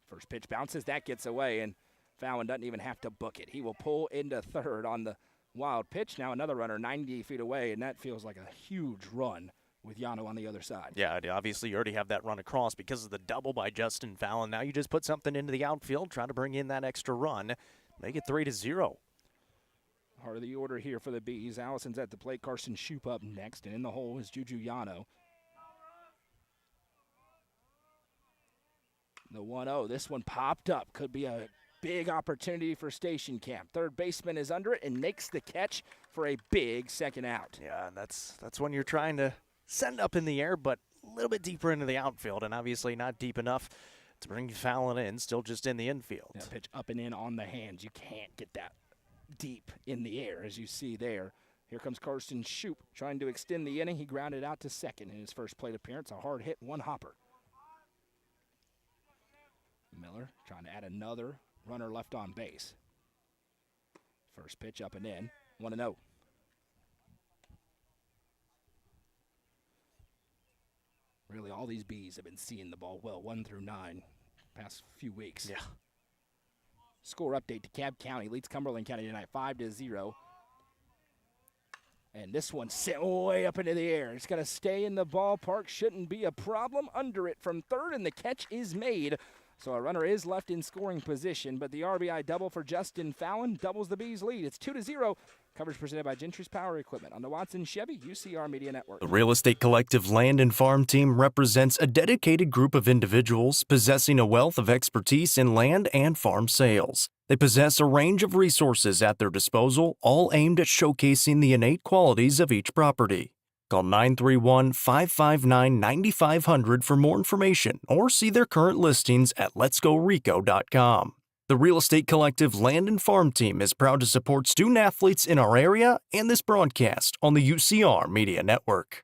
First pitch bounces, that gets away, and Fallon doesn't even have to book it. He will pull into third on the wild pitch. Now another runner 90 feet away, and that feels like a huge run with Yano on the other side. Yeah, obviously you already have that run across because of the double by Justin Fallon. Now you just put something into the outfield, try to bring in that extra run, make it 3-0. Heart of the order here for the Bees. Allison's at the plate. Carson Shoup up next, and in the hole is Juju Yano. The 1-0. This one popped up. Could be a big opportunity for Station Camp. Third baseman is under it and makes the catch for a big second out. Yeah, that's when you're trying to send up in the air, but a little bit deeper into the outfield, and obviously not deep enough to bring Fallon in, still just in the infield. Yeah, pitch up and in on the hands. You can't get that deep in the air, as you see there. Here comes Carson Shoup trying to extend the inning. He grounded out to second in his first plate appearance. A hard hit, one hopper. Miller trying to add another runner left on base. First pitch up and in, 1-0. Really, all these Bees have been seeing the ball well, 1 through 9, past few weeks. Yeah. Score update: DeKalb County leads Cumberland County tonight 5-0. And this one sent way up into the air. It's going to stay in the ballpark. Shouldn't be a problem. Under it from third, and the catch is made. So a runner is left in scoring position, but the RBI double for Justin Fallon doubles the Bees' lead. It's 2-0. Coverage presented by Gentry's Power Equipment on the Watson Chevy UCR Media Network. The Real Estate Collective Land and Farm Team represents a dedicated group of individuals possessing a wealth of expertise in land and farm sales. They possess a range of resources at their disposal, all aimed at showcasing the innate qualities of each property. Call 931-559-9500 for more information or see their current listings at letsgorico.com. The Real Estate Collective Land and Farm Team is proud to support student athletes in our area and this broadcast on the UCR Media Network.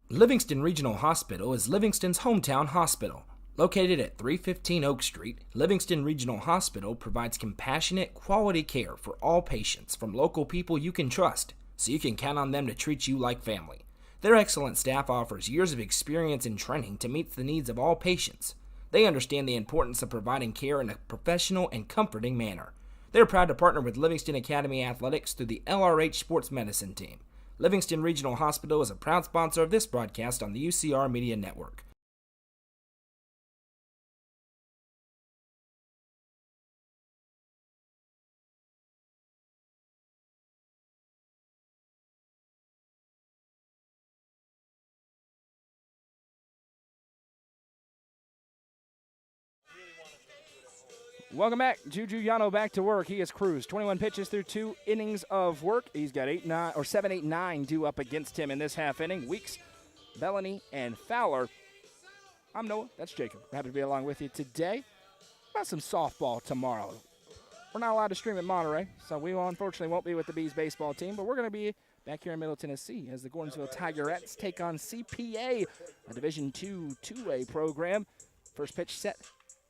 Livingston Regional Hospital is Livingston's hometown hospital. Located at 315 Oak Street, Livingston Regional Hospital provides compassionate, quality care for all patients from local people you can trust, so you can count on them to treat you like family. Their excellent staff offers years of experience and training to meet the needs of all patients. They understand the importance of providing care in a professional and comforting manner. They're proud to partner with Livingston Academy Athletics through the LRH Sports Medicine Team. Livingston Regional Hospital is a proud sponsor of this broadcast on the UCR Media Network. Welcome back. Juju Yano back to work. He has cruised 21 pitches through 2 innings of work. He's got 7, 8, 9 due up against him in this half inning. Weeks, Bellany, and Fowler. I'm Noah. That's Jacob. Happy to be along with you today. About some softball tomorrow. We're not allowed to stream at Monterey, so we unfortunately won't be with the Bees baseball team, but we're going to be back here in Middle Tennessee as the Gordonsville Tigerettes take on CPA, a Division II 2A program. First pitch set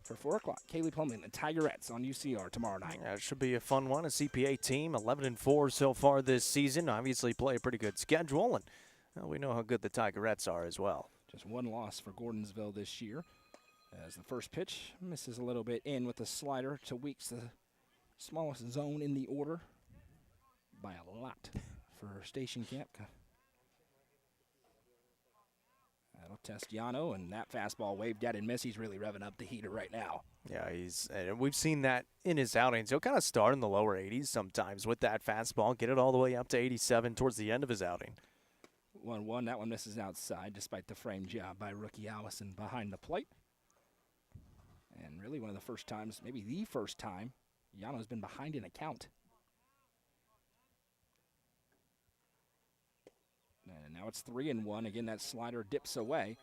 for 4 o'clock. Kaylee Plumley, the Tigerettes on UCR tomorrow night. Yeah, it should be a fun one. A CPA team, 11-4 so far this season. Obviously play a pretty good schedule, and well, we know how good the Tigerettes are as well. Just 1 loss for Gordonsville this year. As the first pitch misses a little bit in with the slider to Weeks, the smallest zone in the order by a lot for Station Camp. That'll test Yano, and that fastball waved at and miss. He's really revving up the heater right now. Yeah, we've seen that in his outings. He'll kind of start in the lower 80s sometimes with that fastball, get it all the way up to 87 towards the end of his outing. 1-1. That one misses outside despite the frame job by rookie Allison behind the plate. And really one of the first times, maybe the first time, Yano's been behind in a count. And now it's 3-1. Again, that slider dips away.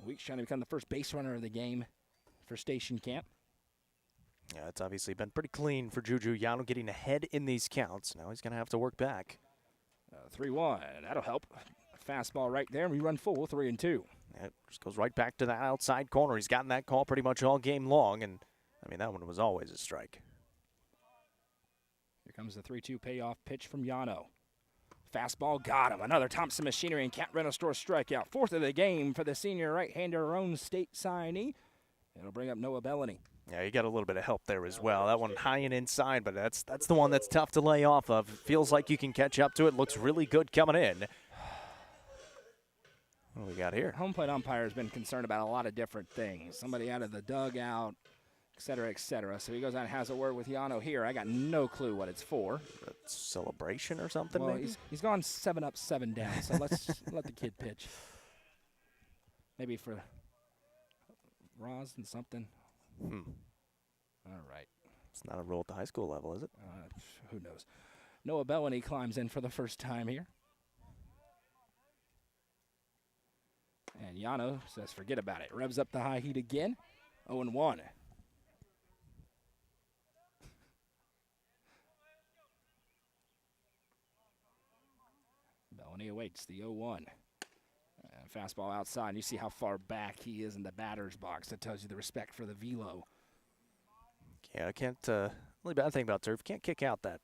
Weeks trying to become the first base runner of the game for Station Camp. Yeah, it's obviously been pretty clean for Juju Yano getting ahead in these counts. Now he's going to have to work back. 3-1. That'll help. Fastball right there, and we run full 3-2. It just goes right back to that outside corner. He's gotten that call pretty much all game long, and, I mean, that one was always a strike. Here comes the 3-2 payoff pitch from Yano. fastball got him. Another Thompson Machinery and Cat Rental Store strikeout. 4th of the game for the senior right-hander own state signee. It'll bring up Noah Bellany. Yeah, you got a little bit of help there as well. That one high and inside, but that's the one that's tough to lay off of. Feels like you can catch up to it. Looks really good coming in. What do we got here? Home plate umpire has been concerned about a lot of different things. Somebody out of the dugout, et cetera, et cetera. So he goes out and has a word with Yano here. I got no clue what it's for. Celebration or something, Well, maybe? he's gone 7 up, 7 down. So let's let the kid pitch. Maybe for Roz and something. All right. It's not a rule at the high school level, is it? Who knows? Noah Bellany climbs in for the first time here. And Yano says, forget about it. Revs up the high heat again. 0-1. Bellany awaits the 0-1. Fastball outside. You see how far back he is in the batter's box. That tells you the respect for the velo. Yeah, I can't. Only bad thing about turf, can't kick out that.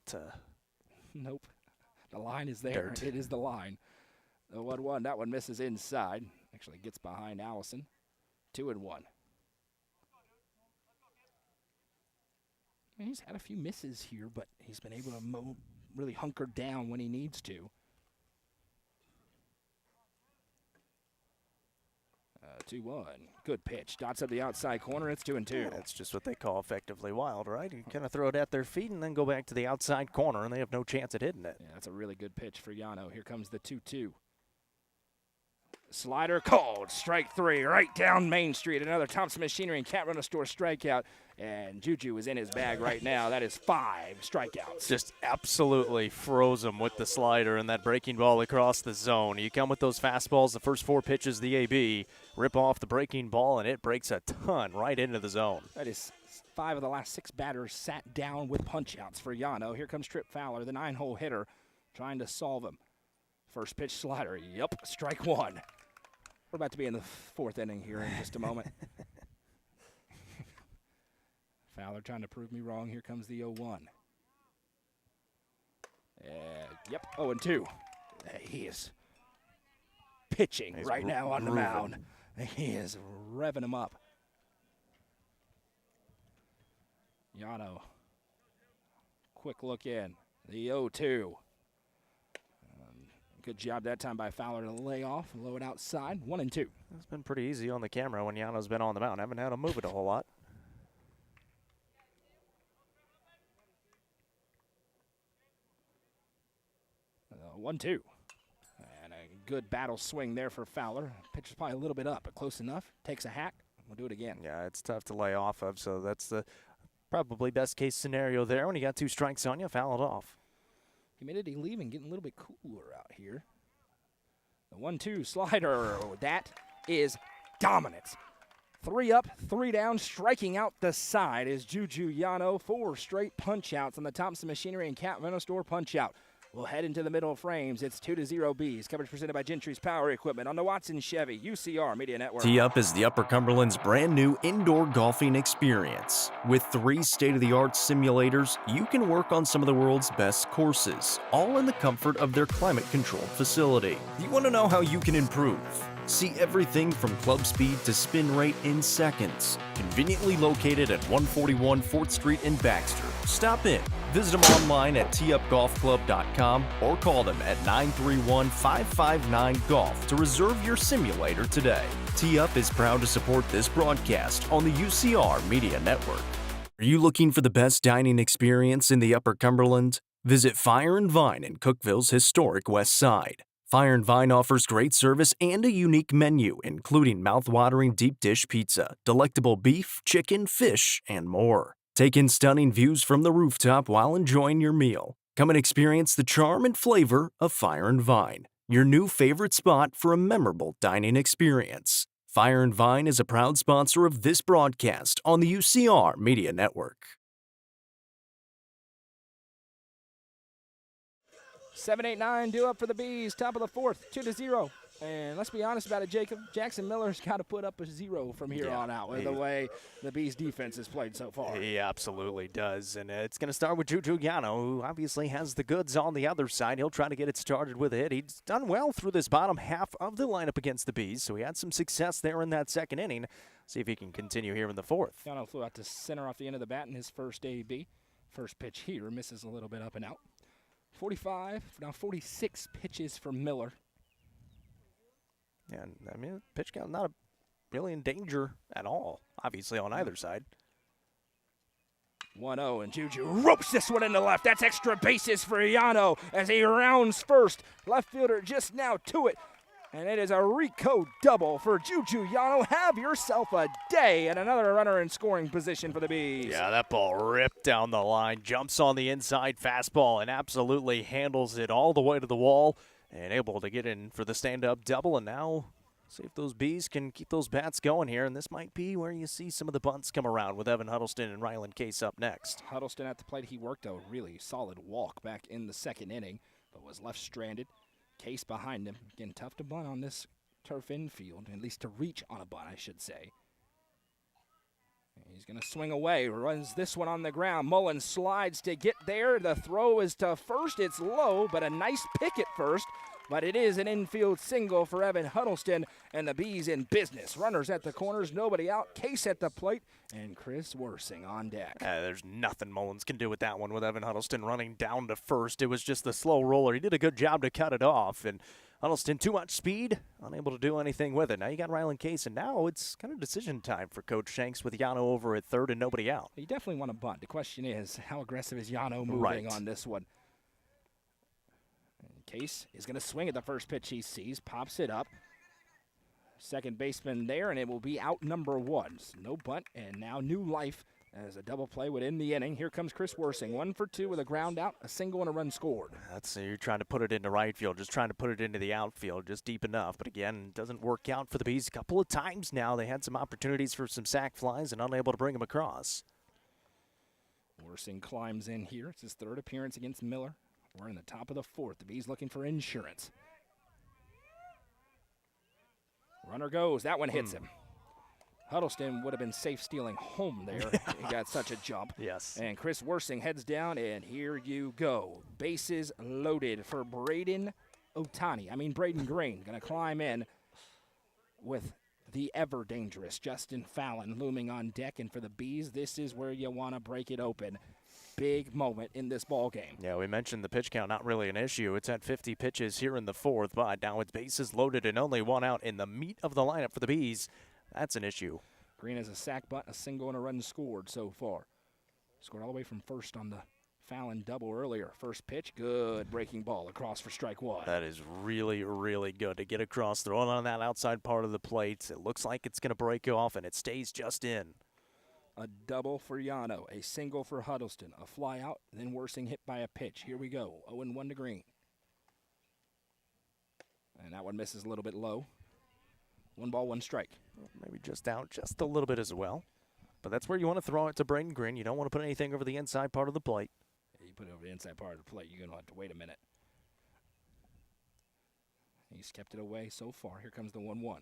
Nope. The line is there. Dirt. It is the line. The 1-1. That one misses inside. Actually gets behind Allison. 2-1. He's had a few misses here, but he's been able to really hunker down when he needs to. 2-1. Good pitch. Dots up the outside corner. It's 2-2. Yeah, that's just what they call effectively wild, right? You kind of throw it at their feet and then go back to the outside corner, and they have no chance at hitting it. Yeah, that's a really good pitch for Yano. Here comes the 2-2. Slider called. Strike 3 right down Main Street. Another Thompson Machinery and Cat Rental Store strikeout. And Juju is in his bag right now. That is 5 strikeouts. Just absolutely froze him with the slider and that breaking ball across the zone. You come with those fastballs, the first 4 pitches, the AB, rip off the breaking ball, and it breaks a ton right into the zone. That is 5 of the last 6 batters sat down with punch-outs for Yano. Here comes Trip Fowler, the 9-hole hitter, trying to solve him. First pitch slider. Yep, strike 1. We're about to be in the 4th inning here in just a moment. Fowler trying to prove me wrong. Here comes the 0-1. Yep, 0-2. He is pitching right now on the mound. He is revving him up. Yano, quick look in. The 0-2. Good job that time by Fowler to lay off, low it outside, 1-2. It's been pretty easy on the camera when Yano's been on the mound. Haven't had to move it a whole lot. Uh, 1-2. And a good battle swing there for Fowler. Pitch is probably a little bit up, but close enough. Takes a hack. We'll do it again. Yeah, it's tough to lay off of, so that's the probably best case scenario there. When you got 2 strikes on you, foul it off. Humidity leaving, getting a little bit cooler out here. The 1-2 slider, that is dominance. 3 up, 3 down, striking out the side is Juju Yano. 4 straight punch-outs on the Thompson Machinery and Cat Rental Store punch-out. We'll head into the middle frames. It's 2-0 Bees. Coverage presented by Gentry's Power Equipment on the Watson Chevy UCR Media Network. Tee Up is the Upper Cumberland's brand new indoor golfing experience. With 3 state-of-the-art simulators, you can work on some of the world's best courses, all in the comfort of their climate-controlled facility. You want to know how you can improve? See everything from club speed to spin rate in seconds. Conveniently located at 141 4th Street in Baxter. Stop in. Visit them online at teeupgolfclub.com or call them at 931-559-GOLF to reserve your simulator today. Tee Up is proud to support this broadcast on the UCR Media Network. Are you looking for the best dining experience in the Upper Cumberland? Visit Fire and Vine in Cookeville's historic West Side. Fire and Vine offers great service and a unique menu, including mouth-watering deep dish pizza, delectable beef, chicken, fish, and more. Take in stunning views from the rooftop while enjoying your meal. Come and experience the charm and flavor of Fire and Vine, your new favorite spot for a memorable dining experience. Fire and Vine is a proud sponsor of this broadcast on the UCR Media Network. 7-8-9 due up for the Bees. Top of the 4th, 2-0. And let's be honest about it, Jacob. Jackson Miller's got to put up a 0 from here on out with the way the Bees defense has played so far. He absolutely does. And it's going to start with Juju Yano, who obviously has the goods on the other side. He'll try to get it started with a hit. He's done well through this bottom half of the lineup against the Bees, so he had some success there in that second inning. See if he can continue here in the fourth. Yano flew out to center off the end of the bat in his first AB. First pitch here misses a little bit up and out. 45, now 46 pitches for Miller. And, I mean, pitch count not really in danger at all, obviously, on either side. 1-0, and Juju ropes this one in the left. That's extra bases for Yano as he rounds first. Left fielder just now to it. And it is a Rico double for Juju Yano. Have yourself a day, and another runner in scoring position for the Bees. Yeah, that ball ripped down the line, jumps on the inside fastball, and absolutely handles it all the way to the wall. And able to get in for the stand-up double, and now see if those Bees can keep those bats going here. And this might be where you see some of the bunts come around with Evan Huddleston and Ryland Case up next. Huddleston at the plate. He worked a really solid walk back in the second inning, but was left stranded. Case behind him. Again, tough to bunt on this turf infield, at least to reach on a bunt, I should say. He's going to swing away, runs this one on the ground. Mullins slides to get there. The throw is to first. It's low, but a nice pick at first. But it is an infield single for Evan Huddleston, and the Bees in business. Runners at the corners, nobody out. Case at the plate, and Chris Worsing on deck. There's nothing Mullins can do with that one with Evan Huddleston running down to first. It was just the slow roller. He did a good job to cut it off, and Huddleston, too much speed, unable to do anything with it. Now you got Ryland Case, and now it's kind of decision time for Coach Shanks with Yano over at third and nobody out. You definitely want to bunt. The question is, how aggressive is Yano moving on this one? And Case is going to swing at the first pitch he sees, pops it up. Second baseman there, and it will be out number 1. So no bunt, and now new life as a double play would end the inning. Here comes Chris Worsing, 1 for 2 with a ground out, a single, and a run scored. You're trying to put it into right field, just trying to put it into the outfield, just deep enough. But again, it doesn't work out for the Bees a couple of times now. They had some opportunities for some sac flies and unable to bring them across. Worsing climbs in here. It's his third appearance against Miller. We're in the top of the fourth. The Bees looking for insurance. Runner goes. That one hits him. Huddleston would have been safe stealing home there. He got such a jump. Yes. And Chris Worsing heads down, and here you go. Bases loaded for Braden Green. Going to climb in with the ever-dangerous Justin Fallon looming on deck. And for the Bees, this is where you want to break it open. Big moment in this ball game. Yeah, we mentioned the pitch count, not really an issue. It's at 50 pitches here in the fourth, but now it's bases loaded and only one out in the meat of the lineup for the Bees. That's an issue. Green has a sac bunt, a single, and a run scored so far. Scored all the way from first on the Fallon double earlier. First pitch, good breaking ball across for strike 1. That is really, really good to get across, throw it on that outside part of the plate. It looks like it's going to break off, and it stays just in. A double for Yano, a single for Huddleston, a fly out, then Worsing hit by a pitch. Here we go, 0-1 to Green. And that one misses a little bit low. 1 ball, 1 strike. Maybe just out just a little bit as well. But that's where you want to throw it to Braden Green. You don't want to put anything over the inside part of the plate. Yeah, you put it over the inside part of the plate, you're going to have to wait a minute. He's kept it away so far. Here comes the 1-1.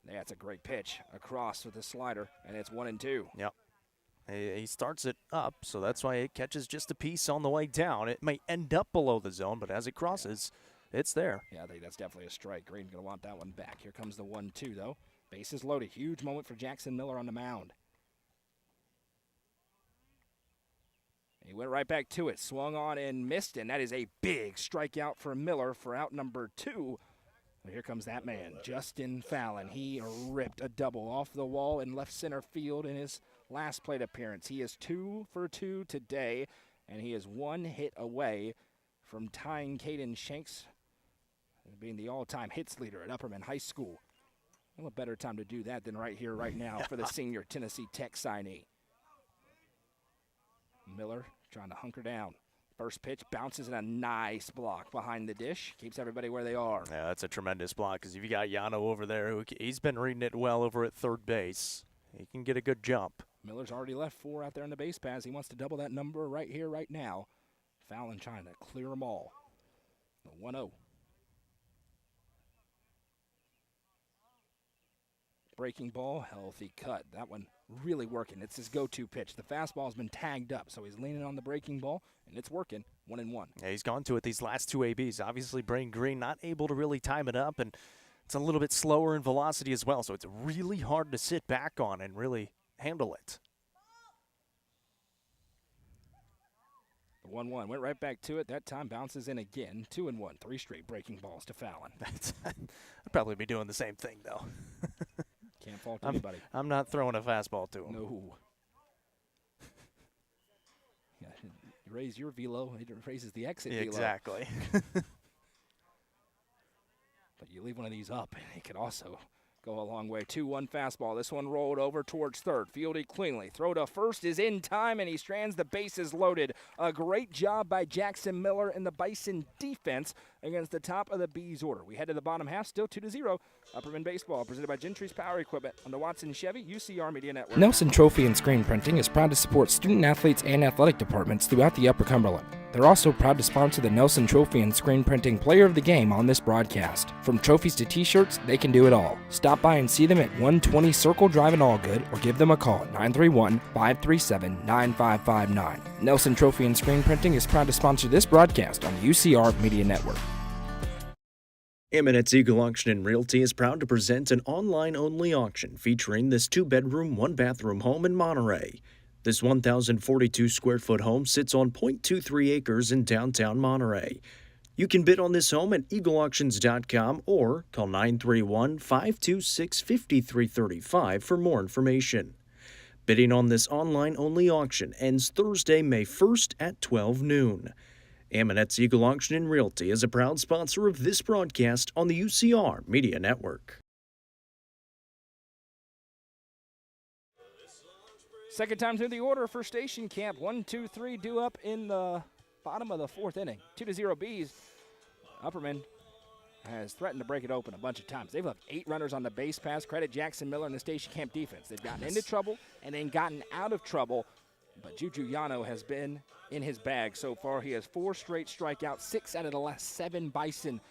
That's a great pitch across with the slider, and it's 1-2. Yep. He starts it up, so that's why it catches just a piece on the way down. It may end up below the zone, but as it crosses, it's there. Yeah, I think that's definitely a strike. Green's going to want that one back. Here comes the 1-2, though. Bases loaded. Huge moment for Jackson Miller on the mound. He went right back to it, swung on and missed, and that is a big strikeout for Miller for out number 2. Well, here comes that man, Justin Fallon. He ripped a double off the wall in left center field in his last plate appearance. He is 2 for 2 today, and he is 1 hit away from tying Caden Shanks, being the all-time hits leader at Upperman High School. Well, a better time to do that than right here, right now for the senior Tennessee Tech signee. Miller trying to hunker down. First pitch bounces in a nice block behind the dish. Keeps everybody where they are. Yeah, that's a tremendous block because if you got Yano over there, he's been reading it well over at third base. He can get a good jump. Miller's already left 4 out there in the base paths. He wants to double that number right here, right now. Fallon trying to clear them all. 1-0. Breaking ball, healthy cut. That one really working. It's his go-to pitch. The fastball's been tagged up, so he's leaning on the breaking ball, and it's working. 1-1. Yeah, he's gone to it these last two ABs. Obviously, Brain Green not able to really time it up, and it's a little bit slower in velocity as well, so it's really hard to sit back on and really handle it. The 1-1 went right back to it. That time bounces in again. 2-1. 3 straight breaking balls to Fallon. I'd probably be doing the same thing, though. Can't fault anybody. I'm not throwing a fastball to him. No. Yeah, you raise your velo, it raises the exit velo. Exactly. But you leave one of these up, and it could also go a long way. 2-1 fastball. This one rolled over towards third. Fielded cleanly. Throw to first is in time, and he strands the bases loaded. A great job by Jackson Miller and the Bison defense against the top of the Bees order. We head to the bottom half, still 2-0. Upperman Baseball, presented by Gentry's Power Equipment on the Watson Chevy UCR Media Network. Nelson Trophy and Screen Printing is proud to support student athletes and athletic departments throughout the Upper Cumberland. They're also proud to sponsor the Nelson Trophy and Screen Printing Player of the Game on this broadcast. From trophies to t-shirts, they can do it all. Stop by and see them at 120 Circle Drive in Allgood or give them a call at 931-537-9559. Nelson Trophy and Screen Printing is proud to sponsor this broadcast on the UCR Media Network. Eminence Eagle Auction and Realty is proud to present an online-only auction featuring this 2-bedroom, 1-bathroom home in Monterey. This 1,042-square-foot home sits on 0.23 acres in downtown Monterey. You can bid on this home at eagleauctions.com or call 931-526-5335 for more information. Bidding on this online-only auction ends Thursday, May 1st at 12 noon. Aminette's Eagle Auction and Realty is a proud sponsor of this broadcast on the UCR Media Network. Second time through the order for Station Camp. 1-2-3 due up in the bottom of the 4th inning. 2-0 Bees. Upperman has threatened to break it open a bunch of times. They've left 8 runners on the base pass. Credit Jackson Miller and the Station Camp defense. They've gotten into trouble and then gotten out of trouble. But Juju Yano has been in his bag so far. He has 4 straight strikeouts. 6 out of the last 7 Bison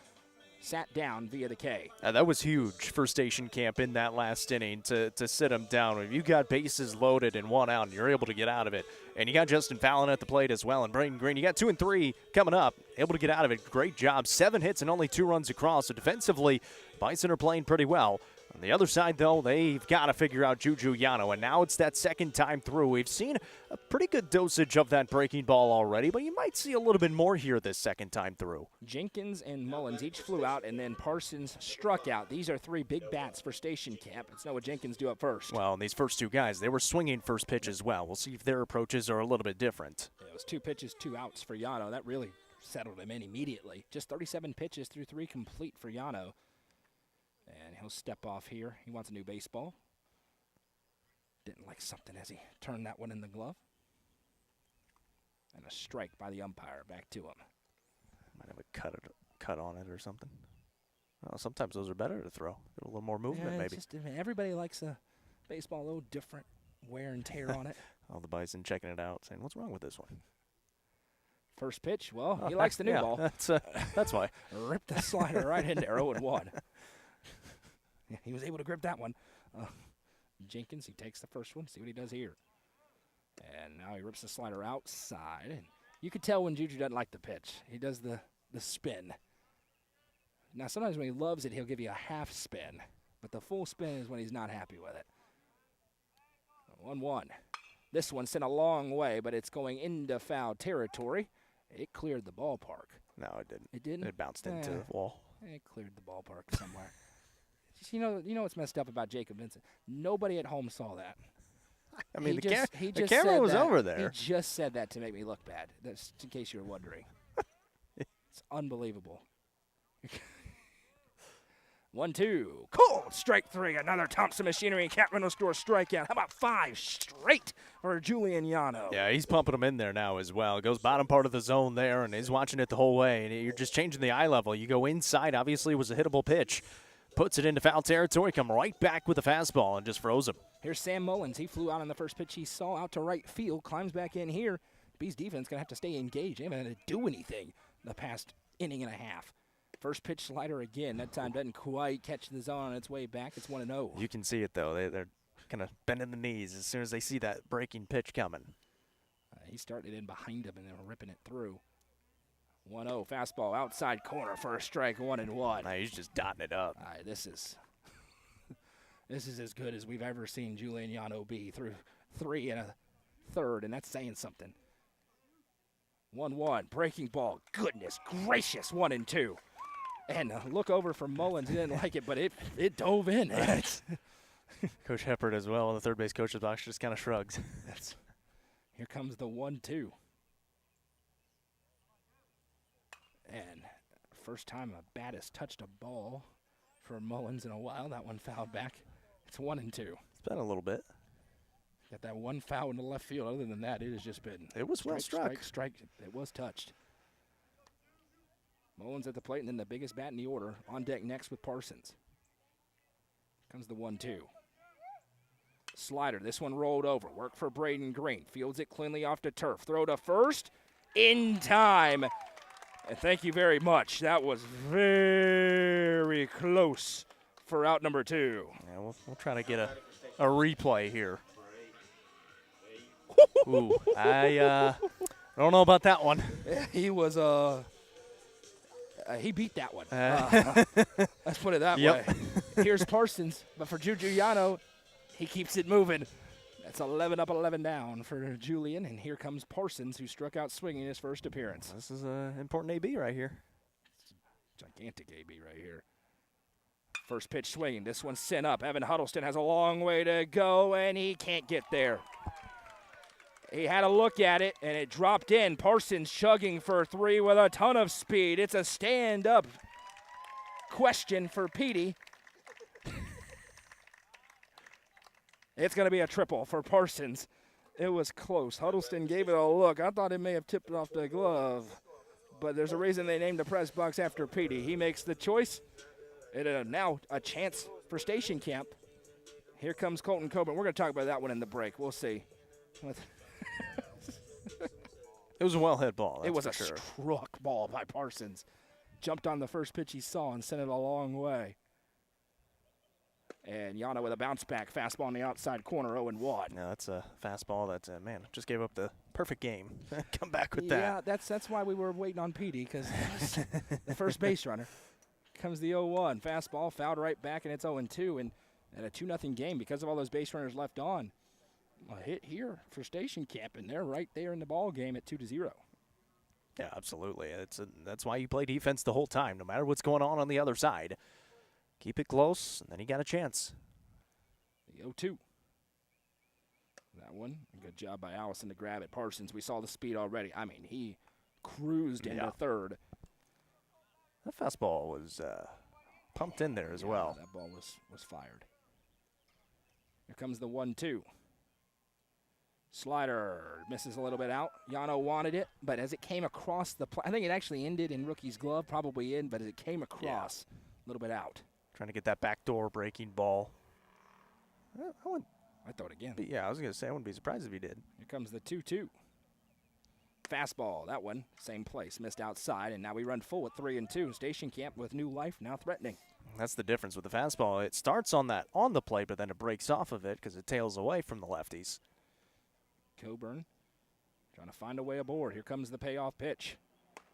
sat down via the K. That was huge for Station Camp in that last inning to sit him down. If you got bases loaded and 1 out and you're able to get out of it, and you got Justin Fallon at the plate as well, and Braden Green, you got 2 and 3 coming up, able to get out of it. Great job. 7 hits and only 2 runs across. So defensively, Bison are playing pretty well. On the other side, though, they've got to figure out Juju Yano, and now it's that second time through. We've seen a pretty good dosage of that breaking ball already, but you might see a little bit more here this second time through. Jenkins and Mullins each flew out, and then Parsons struck out. These are 3 big bats for Station Camp. Let's know what Jenkins do up first. Well, and these first 2 guys, they were swinging first pitch as well. We'll see if their approaches are a little bit different. Yeah, it was 2 pitches, 2 outs for Yano. That really settled him in immediately. Just 37 pitches through 3 complete for Yano. And he'll step off here. He wants a new baseball. Didn't like something as he turned that one in the glove. And a strike by the umpire. Back to him. Might have a cut on it or something. Well, sometimes those are better to throw. Get a little more movement, maybe. Just, everybody likes a baseball a little different wear and tear on it. All the Bison checking it out, saying, what's wrong with this one? First pitch, well, he likes the new ball. That's why. Ripped the slider right in there, 0-1. He was able to grip that one. Jenkins, he takes the first one. See what he does here. And now he rips the slider outside. And you could tell when Juju doesn't like the pitch. He does the spin. Now, sometimes when he loves it, he'll give you a half spin. But the full spin is when he's not happy with it. 1-1. This one sent a long way, but it's going into foul territory. It cleared the ballpark. No, it didn't. It didn't? It bounced into the wall. It cleared the ballpark somewhere. You know what's messed up about Jacob Vincent? Nobody at home saw that. I mean, the camera was over there. He just said that to make me look bad. That's in case you were wondering. It's unbelievable. 1-2. Cold. Strike 3. Another Thompson Machinery and Cat Rental Store strikeout. How about 5 straight for Julian Yano? Yeah, he's pumping them in there now as well. Goes bottom part of the zone there, and he's watching it the whole way. And you're just changing the eye level. You go inside. Obviously, it was a hittable pitch. Puts it into foul territory, come right back with a fastball and just froze him. Here's Sam Mullins. He flew out on the first pitch he saw out to right field, climbs back in here. Bees defense going to have to stay engaged. They haven't had to do anything the past inning and a half. First pitch slider again. That time doesn't quite catch the zone on its way back. It's 1-0. You can see it, though. They're kind of bending the knees as soon as they see that breaking pitch coming. He started in behind him and then ripping it through. 1-0 fastball outside corner for a strike, 1-1. Now he's just dotting it up. All right, this is as good as we've ever seen Julian Yano be through 3 1/3, and that's saying something. 1-1 breaking ball. Goodness gracious, 1-2. And look over from Mullins. He didn't like it, but it dove in. Coach Heppard as well in the third base coach's box just kind of shrugs. Here comes the 1-2. And first time a bat has touched a ball for Mullins in a while. That one fouled back. It's 1-2. It's been a little bit. Got that one foul in the left field. Other than that, it has just been. It was well struck. Strike. It was touched. Mullins at the plate, and then the biggest bat in the order on deck next with Parsons. Comes the 1-2. Slider. This one rolled over. Work for Braden Green. Fields it cleanly off to turf. Throw to first. In time. And thank you very much. That was very close for out number 2. Yeah, we'll try to get a replay here. Ooh, I don't know about that one. He was he beat that one. Let's put it that way. Here's Parsons, but for Juju Yano, he keeps it moving. That's 11 up, 11 down for Julian, and here comes Parsons, who struck out swinging his first appearance. This is an important AB right here. Gigantic AB right here. First pitch swinging. This one's sent up. Evan Huddleston has a long way to go, and he can't get there. He had a look at it, and it dropped in. Parsons chugging for 3 with a ton of speed. It's a stand-up question for Petey. It's going to be a triple for Parsons. It was close. Huddleston gave it a look. I thought it may have tipped off the glove, but there's a reason they named the press box after Petey. He makes the choice. And now a chance for station camp. Here comes Colton Coburn. We're going to talk about that one in the break. We'll see. It was a well-hit ball. It was a struck ball by Parsons. Jumped on the first pitch he saw and sent it a long way. And Yano with a bounce-back fastball on the outside corner, 0-1. Yeah, that's a fastball that, man, just gave up the perfect game. Come back with that. Yeah, that's why we were waiting on Petey, because the first base runner. Comes the 0-1. Fastball, fouled right back, and it's 0-2. And a 2-0 game because of all those base runners left on. A hit here for station camp, and they're right there in the ball game at 2-0. Yeah, absolutely. That's why you play defense the whole time, no matter what's going on the other side. Keep it close, and then you got a chance. The 0-2. That one, good job by Allison to grab it. Parsons, we saw the speed already. I mean, he cruised into third. That fastball was pumped in there as well. That ball was fired. Here comes the 1-2. Slider misses a little bit out. Yano wanted it, but as it came across the I think it actually ended in rookie's glove, probably in, but as it came across, a little bit out. Trying to get that backdoor breaking ball. I thought again. Yeah, I was going to say I wouldn't be surprised if he did. Here comes the 2-2. Fastball, that one, same place, missed outside, and now we run full with 3-2. Station camp with new life, now threatening. That's the difference with the fastball. It starts on the plate, but then it breaks off of it because it tails away from the lefties. Coburn trying to find a way aboard. Here comes the payoff pitch.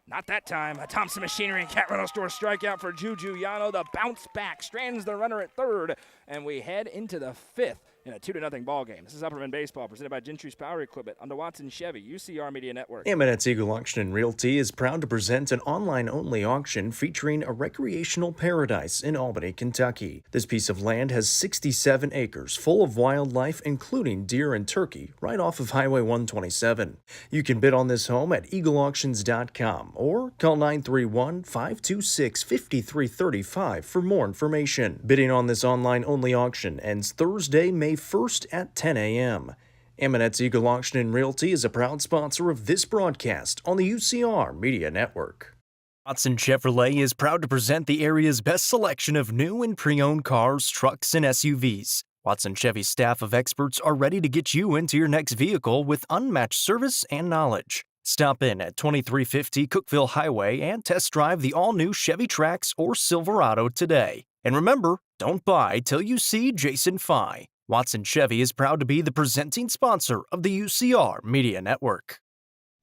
Not that time. A Thompson Machinery and Cat Rental Store strikeout for Juju Yano. The bounce back strands the runner at third, and we head into the 5th in a 2-0 ball game. This is Upperman Baseball, presented by Gentry's Power Equipment under Watson Chevy, UCR Media Network. Amanette's Eagle Auction and Realty is proud to present an online-only auction featuring a recreational paradise in Albany, Kentucky. This piece of land has 67 acres, full of wildlife, including deer and turkey, right off of Highway 127. You can bid on this home at eagleauctions.com or call 931-526-5335 for more information. Bidding on this online-only auction ends Thursday, May 1st at 10 a.m. Amanette's Eagle Auction and Realty is a proud sponsor of this broadcast on the UCR Media Network. Watson Chevrolet is proud to present the area's best selection of new and pre-owned cars, trucks, and SUVs. Watson Chevy's staff of experts are ready to get you into your next vehicle with unmatched service and knowledge. Stop in at 2350 Cookeville Highway and test drive the all-new Chevy Trax or Silverado today. And remember, don't buy till you see Jason Fye. Watson Chevy is proud to be the presenting sponsor of the UCR Media Network.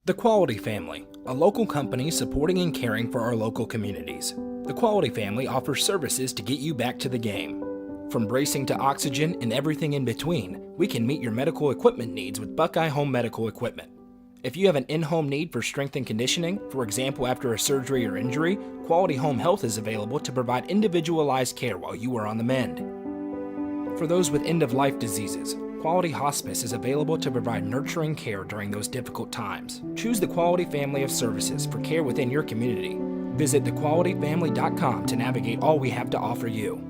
The Quality Family, a local company supporting and caring for our local communities. The Quality Family offers services to get you back to the game. From bracing to oxygen and everything in between, we can meet your medical equipment needs with Buckeye Home Medical Equipment. If you have an in-home need for strength and conditioning, for example after a surgery or injury, Quality Home Health is available to provide individualized care while you are on the mend. For those with end-of-life diseases, Quality Hospice is available to provide nurturing care during those difficult times. Choose the Quality family of services for care within your community. Visit thequalityfamily.com to navigate all we have to offer you.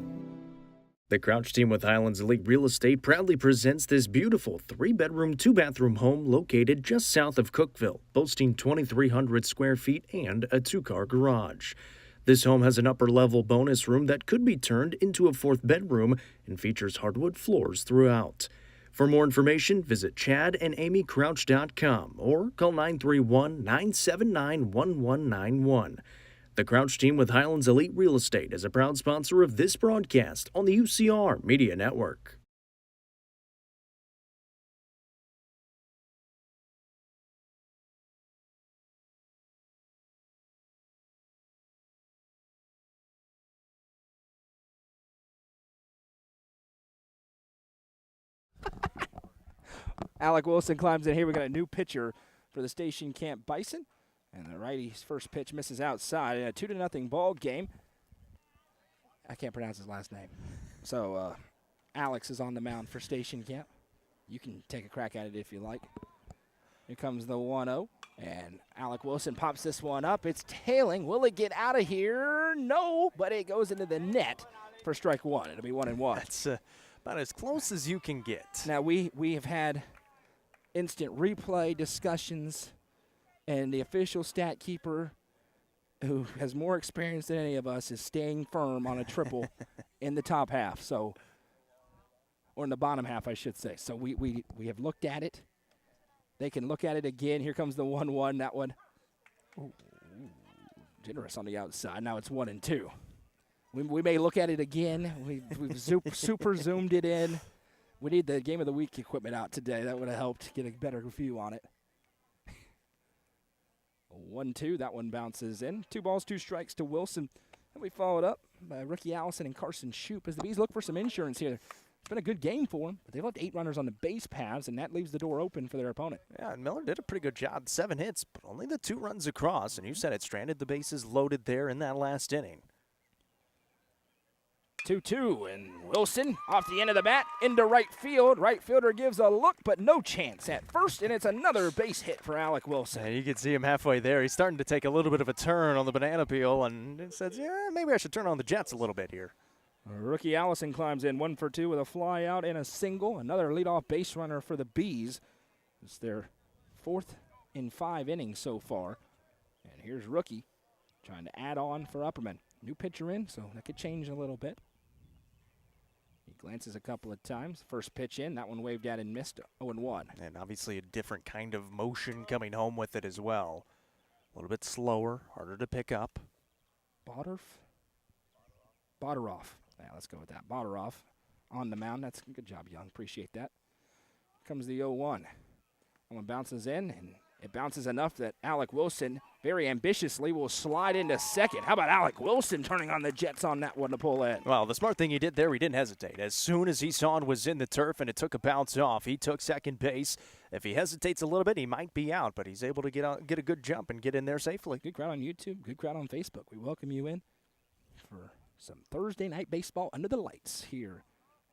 The Crouch team with Highlands Elite Real Estate proudly presents this beautiful 3-bedroom, 2-bathroom home located just south of Cookeville, boasting 2,300 square feet and a 2-car garage. This home has an upper-level bonus room that could be turned into a 4th bedroom and features hardwood floors throughout. For more information, visit chadandamycrouch.com or call 931-979-1191. The Crouch team with Highlands Elite Real Estate is a proud sponsor of this broadcast on the UCR Media Network. Alec Wilson climbs in here. We got a new pitcher for the Station Camp Bison. And the righty's first pitch misses outside in a 2-0 ball game. I can't pronounce his last name. So Alex is on the mound for Station Camp. You can take a crack at it if you like. Here comes the 1-0. And Alec Wilson pops this one up. It's tailing. Will it get out of here? No, but it goes into the net for strike one. It'll be 1-1. That's about as close as you can get. Now, we have had instant replay discussions, and the official stat keeper, who has more experience than any of us, is staying firm on a triple in the top half. So, or in the bottom half, I should say. So we have looked at it. They can look at it again. Here comes the 1-1. That one, generous on the outside. Now it's 1-2. We may look at it again. We've super zoomed it in. We need the Game of the Week equipment out today. That would have helped get a better view on it. 1-2. That one bounces in. 2 balls, 2 strikes to Wilson. And we followed up by Rookie Allison and Carson Shoup as the Bees look for some insurance here. It's been a good game for them, but they've left 8 runners on the base paths, and that leaves the door open for their opponent. Yeah, and Miller did a pretty good job. 7 hits, but only the 2 runs across. And you said it, stranded the bases loaded there in that last inning. 2-2, and Wilson off the end of the bat into right field. Right fielder gives a look, but no chance at first, and it's another base hit for Alec Wilson. And you can see him halfway there. He's starting to take a little bit of a turn on the banana peel, and it says, yeah, maybe I should turn on the Jets a little bit here. Rookie Allison climbs in 1 for 2 with a fly out and a single. Another leadoff base runner for the Bees. It's their 4th in 5 innings so far. And here's Rookie trying to add on for Upperman. New pitcher in, so that could change a little bit. He glances a couple of times. First pitch in, that one waved at and missed. 0-1. And obviously a different kind of motion coming home with it as well. A little bit slower, harder to pick up. Bodaroff. Yeah, let's go with that. Bodaroff on the mound. That's a good job, Young. Appreciate that. Comes the 0-1. That one bounces in, and it bounces enough that Alec Wilson very ambitiously will slide into second. How about Alec Wilson turning on the Jets on that one to pull in? Well, the smart thing he did there, he didn't hesitate. As soon as he saw it was in the turf and it took a bounce off, he took second base. If he hesitates a little bit, he might be out, but he's able to get a good jump and get in there safely. Good crowd on YouTube, good crowd on Facebook. We welcome you in for some Thursday night baseball under the lights here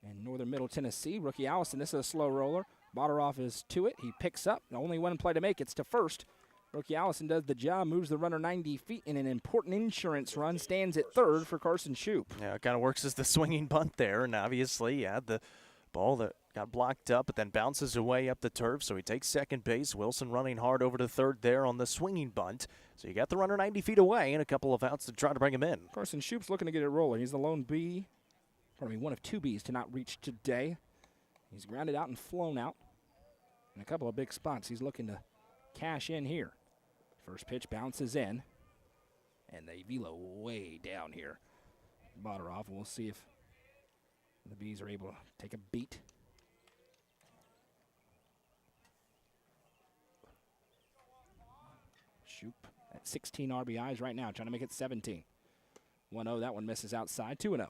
in northern Middle Tennessee. Rookie Allison, this is a slow roller. Bodaroff is to it. He picks up. The only one play to make. It's to first. Rookie Allison does the job, moves the runner 90 feet in an important insurance run, stands at third for Carson Shoup. Yeah, it kind of works as the swinging bunt there, and obviously, yeah, the ball that got blocked up, but then bounces away up the turf, so he takes second base. Wilson running hard over to third there on the swinging bunt. So you got the runner 90 feet away and a couple of outs to try to bring him in. Carson Shoup's looking to get it rolling. He's the lone bee, one of 2 bees to not reach today. He's grounded out and flown out in a couple of big spots. He's looking to cash in here. First pitch bounces in, and they velo way down here. Botteroff, we'll see if the Bees are able to take a beat. Shoop at 16 RBIs right now, trying to make it 17. 1-0, that one misses outside, 2-0.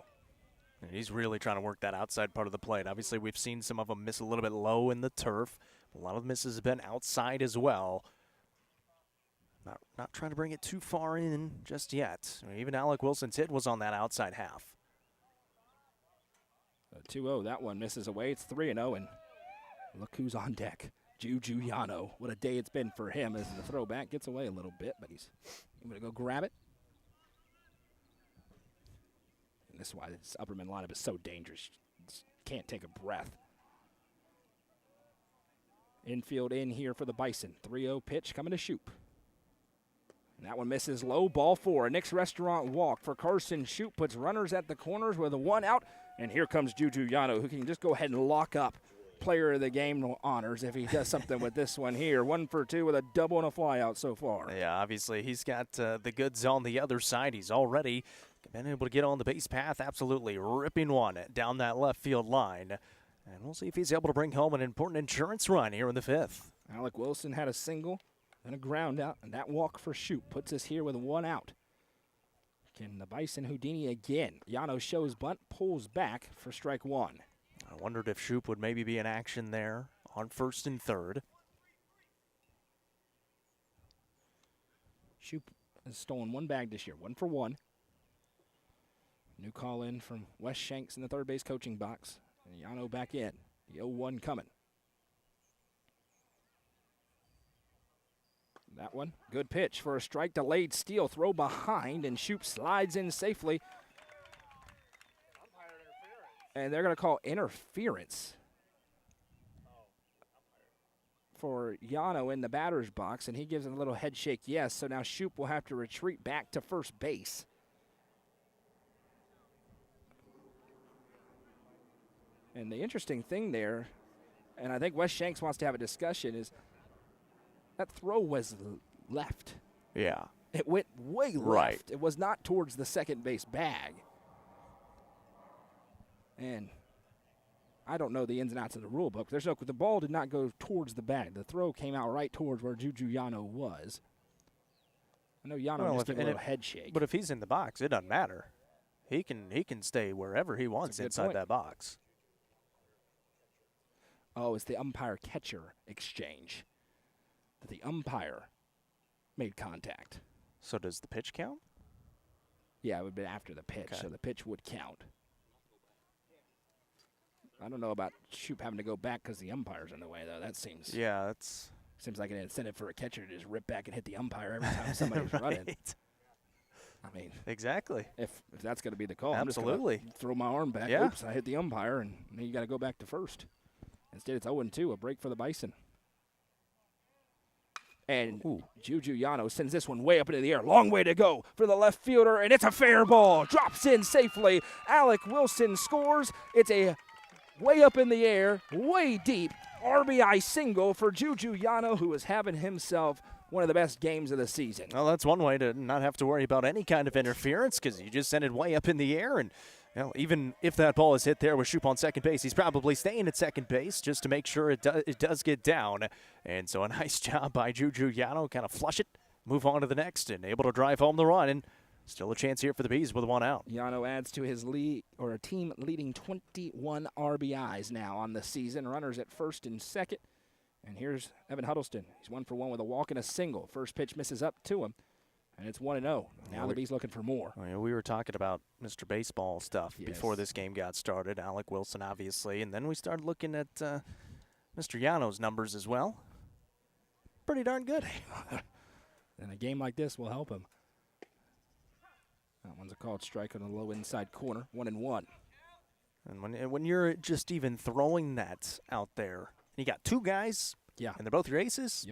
And he's really trying to work that outside part of the plate. Obviously, we've seen some of them miss a little bit low in the turf. A lot of the misses have been outside as well. Not trying to bring it too far in just yet. Even Alec Wilson's hit was on that outside half. 2-0, that one misses away. It's 3-0, and look who's on deck. Juju Yano. What a day it's been for him as the throwback gets away a little bit, but he's able to go grab it. And this is why this Upperman lineup is so dangerous. Just can't take a breath. Infield in here for the Bison. 3-0 pitch coming to Shoop. And that one misses low, ball 4. Nick's Restaurant walk for Carson Shoop. Puts runners at the corners with a 1 out. And here comes Juju Yano, who can just go ahead and lock up player of the game honors if he does something with this one here. 1 for 2 with a double and a fly out so far. Yeah, obviously he's got the goods on the other side. He's already been able to get on the base path, absolutely ripping one down that left field line. And we'll see if he's able to bring home an important insurance run here in the 5th. Alec Wilson had a single and a ground out, and that walk for Shoop puts us here with 1 out. Can the Bison Houdini again? Yano shows bunt, pulls back for strike 1. I wondered if Shoop would maybe be in action there on 1st and 3rd. Shoop has stolen 1 bag this year, 1 for 1. New call in from Wes Shanks in the third base coaching box. And Yano back in. The 0-1 coming. That one, good pitch for a strike, delayed steal, throw behind, and Shoop slides in safely. And they're going to call interference for Yano in the batter's box, and he gives him a little head shake yes, so now Shoop will have to retreat back to first base. And the interesting thing there, and I think Wes Shanks wants to have a discussion, is that throw was left. Yeah. It went way left. Right. It was not towards the second base bag. And I don't know the ins and outs of the rule book. The ball did not go towards the bag. The throw came out right towards where Juju Yano was. I know Yano just gave a little head shake. But if he's in the box, it doesn't matter. He can stay wherever he wants inside that box. Oh, it's the umpire-catcher exchange. The umpire made contact. So does the pitch count? Yeah, it would be after the pitch, so the pitch would count. I don't know about Shoop having to go back because the umpire's in the way, though. That seems seems like an incentive for a catcher to just rip back and hit the umpire every time somebody's running. I mean, exactly. If that's going to be the call, absolutely. I'm just going to throw my arm back. Yeah. Oops, I hit the umpire, and then you got to go back to first. Instead, it's 0-2, a break for the Bison. And Juju Yano sends this one way up into the air. Long way to go for the left fielder, and it's a fair ball. Drops in safely. Alec Wilson scores. It's a way up in the air, way deep RBI single for Juju Yano, who is having himself one of the best games of the season. Well, that's one way to not have to worry about any kind of interference because you just send it way up in the air. And even if that ball is hit there with Shoop on second base, he's probably staying at second base just to make sure it does get down. And so a nice job by Juju Yano, kind of flush it, move on to the next, and able to drive home the run. And still a chance here for the Bees with 1 out. Yano adds to his team leading 21 RBIs now on the season. Runners at first and second. And here's Evan Huddleston. He's 1 for 1 with a walk and a single. First pitch misses up to him. And it's 1-0. Now the Bees looking for more. We were talking about Mr. Baseball stuff before this game got started. Alec Wilson, obviously. And then we started looking at Mr. Yano's numbers as well. Pretty darn good. And a game like this will help him. That one's a called strike on the low inside corner. 1-1. And when you're just even throwing that out there, you got 2 guys, and they're both your aces,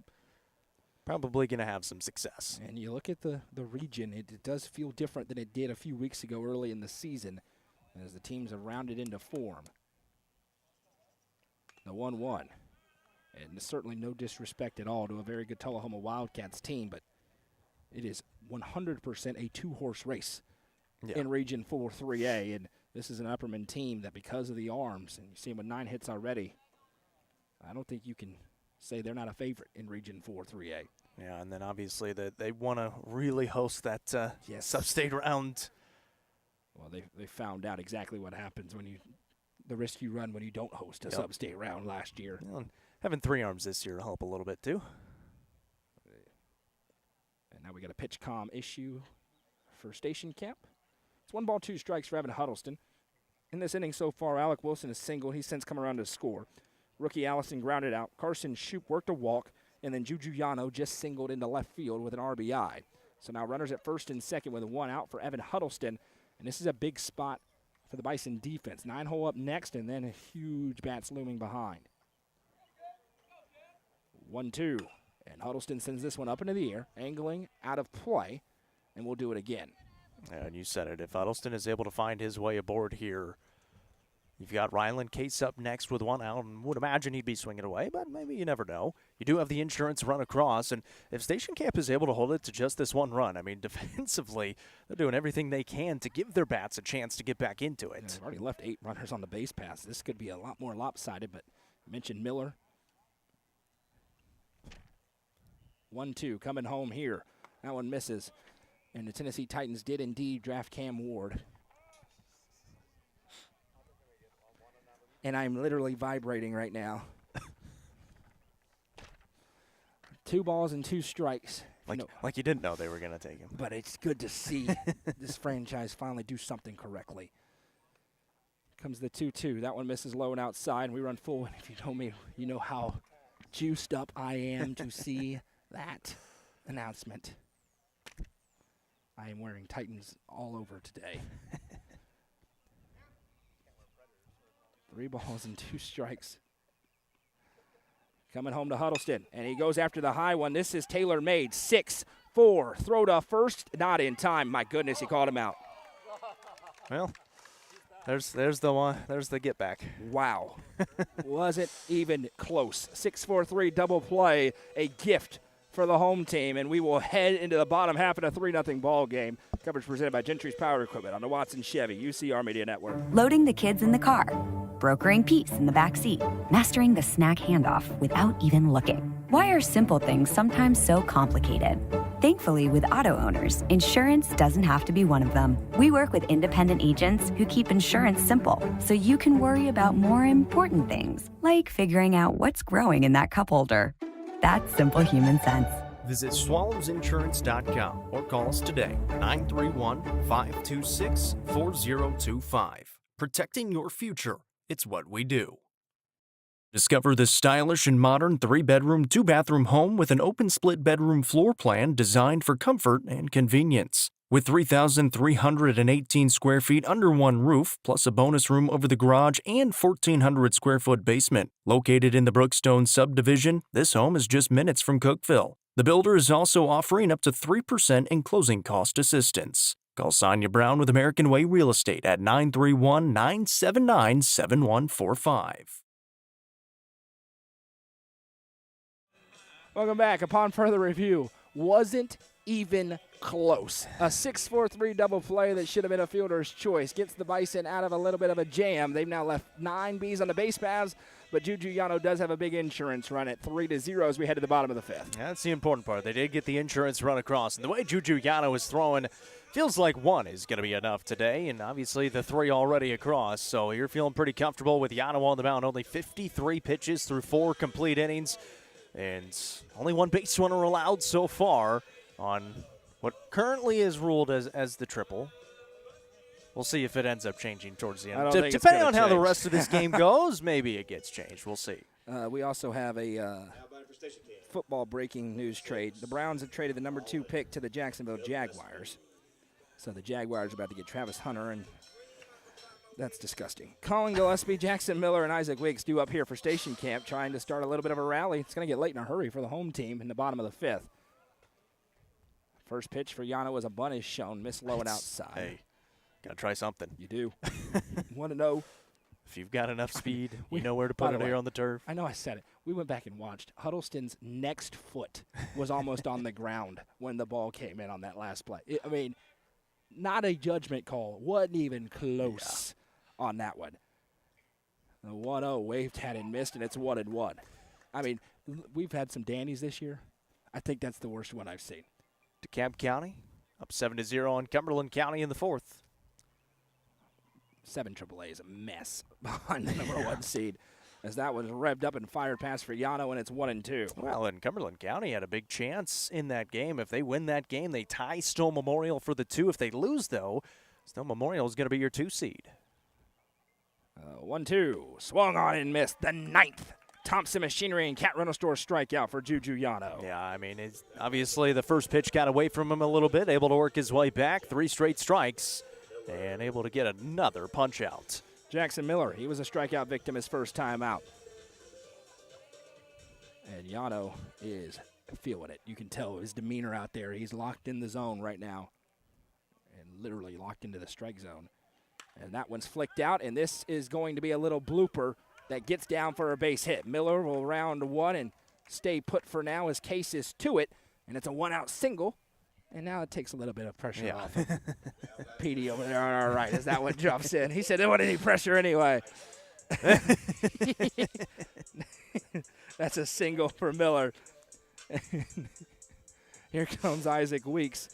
probably going to have some success. And you look at the region, it does feel different than it did a few weeks ago early in the season as the teams have rounded into form. The 1-1. And certainly no disrespect at all to a very good Tullahoma Wildcats team, but it is 100% a two-horse race Yeah. in Region 4 3A, and this is an Upperman team that, because of the arms, and you see them with 9 hits already, I don't think you can say they're not a favorite in Region 4 3A. Yeah, and then obviously they want to really host that sub-state round. Well, they found out exactly what happens when the risk you run when you don't host a Yep. sub-state round last year. Well, and having 3 arms this year will help a little bit too. And now we got a pitch comm issue for Station Camp. It's 1 ball, 2 strikes for Evan Huddleston. In this inning so far, Alec Wilson is singled. He's since come around to score. Rookie Allison grounded out. Carson Shoup worked a walk. And then Juju Yano just singled into left field with an RBI. So now runners at first and second with 1 out for Evan Huddleston. And this is a big spot for the Bison defense. 9-hole up next, and then a huge bats looming behind. 1-2. And Huddleston sends this one up into the air, angling out of play, and we'll do it again. Yeah, and you said it. If Huddleston is able to find his way aboard here, you've got Ryland Case up next with 1 out, and would imagine he'd be swinging away, but maybe you never know. You do have the insurance run across, and if Station Camp is able to hold it to just this 1 run, I mean, defensively, they're doing everything they can to give their bats a chance to get back into it. Yeah, they've already left 8 runners on the base pass. This could be a lot more lopsided, but I mentioned Miller. 1-2 coming home here. That one misses, and the Tennessee Titans did indeed draft Cam Ward. And I'm literally vibrating right now. 2 balls and 2 strikes. Like you didn't know they were going to take him. But it's good to see this franchise finally do something correctly. Comes the 2-2. That one misses low and outside. We run full. And if you know me, you know how juiced up I am to see that announcement. I am wearing Titans all over today. 3 balls and 2 strikes. Coming home to Huddleston, and he goes after the high one. This is tailor-made. 6-4. Throw to first, not in time. My goodness, he called him out. Well, there's the one. There's the get back. Wow. Wasn't even close. 6-4-3 double play, a gift for the home team, and we will head into the bottom half in a 3-0 ball game. Coverage presented by Gentry's Power Equipment on the Watson Chevy UCR Media Network. Loading the kids in the car, brokering peace in the back seat, mastering the snack handoff without even looking. Why are simple things sometimes so complicated? Thankfully, with auto owners, insurance doesn't have to be one of them. We work with independent agents who keep insurance simple, so you can worry about more important things, like figuring out what's growing in that cup holder. That's simple human sense. Visit swallowsinsurance.com or call us today, 931-526-4025. Protecting your future. It's what we do. Discover this stylish and modern 3-bedroom, 2-bathroom home with an open split bedroom floor plan designed for comfort and convenience. With 3,318 square feet under one roof, plus a bonus room over the garage and 1,400 square foot basement. Located in the Brookstone subdivision, this home is just minutes from Cookeville. The builder is also offering up to 3% in closing cost assistance. Call Sonia Brown with American Way Real Estate at 931-979-7145. Welcome back. Upon further review, wasn't even close. A 6-4-3 double play that should have been a fielder's choice gets the Bison out of a little bit of a jam. They've now left 9 Bs on the base paths, but Juju Yano does have a big insurance run at 3-0 as we head to the bottom of the 5th. Yeah, that's the important part. They did get the insurance run across, and the way Juju Yano is throwing, feels like 1 is going to be enough today, and obviously the 3 already across, so you're feeling pretty comfortable with Yano on the mound. Only 53 pitches through 4 complete innings, and only 1 base runner allowed so far on what currently is ruled as the triple. We'll see if it ends up changing towards the end. Depending on how the rest of this game goes, maybe it gets changed. We'll see. We also have a football breaking news trade. The Browns have traded the number 2 pick to the Jacksonville Jaguars. So the Jaguars are about to get Travis Hunter, and that's disgusting. Colin Gillespie, Jackson Miller, and Isaac Wiggs due up here for Station Camp, trying to start a little bit of a rally. It's going to get late in a hurry for the home team in the bottom of the 5th. First pitch for Yano as a bunt is shown, missed low and outside. Hey, got to try something. You do. You want to know? If you've got enough speed, We- you know where to by put the it way, here on the turf. I know I said it. We went back and watched. Huddleston's next foot was almost on the ground when the ball came in on that last play. I mean, not a judgment call. Wasn't even close on that one. The 1-0 waved had and missed, and it's 1-1. I mean, we've had some Dannies this year. I think that's the worst one I've seen. DeKalb County up 7-0 on Cumberland County in the fourth. 7 AAA is a mess behind the number 1 seed, as that was revved up and fired past for Yano, and it's 1-2. Well, and Cumberland County had a big chance in that game. If they win that game, they tie Stowe Memorial for the 2. If they lose, though, Stowe Memorial is going to be your 2 seed. 1-2, swung on and missed. The 9th Thompson Machinery and Cat Rental Store strikeout for Juju Yano. Yeah, I mean, it's obviously the first pitch got away from him a little bit, able to work his way back, 3 straight strikes, and able to get another punch out. Jackson Miller, he was a strikeout victim his first time out. And Yano is feeling it. You can tell his demeanor out there. He's locked in the zone right now, and literally locked into the strike zone. And that one's flicked out, and this is going to be a little blooper that gets down for a base hit. Miller will round 1 and stay put for now. His case is to it, and it's a 1-out single. And now it takes a little bit of pressure off of Petey over there on our right as that one jumps in. He said there wasn't any pressure anyway. That's a single for Miller. Here comes Isaac Weeks.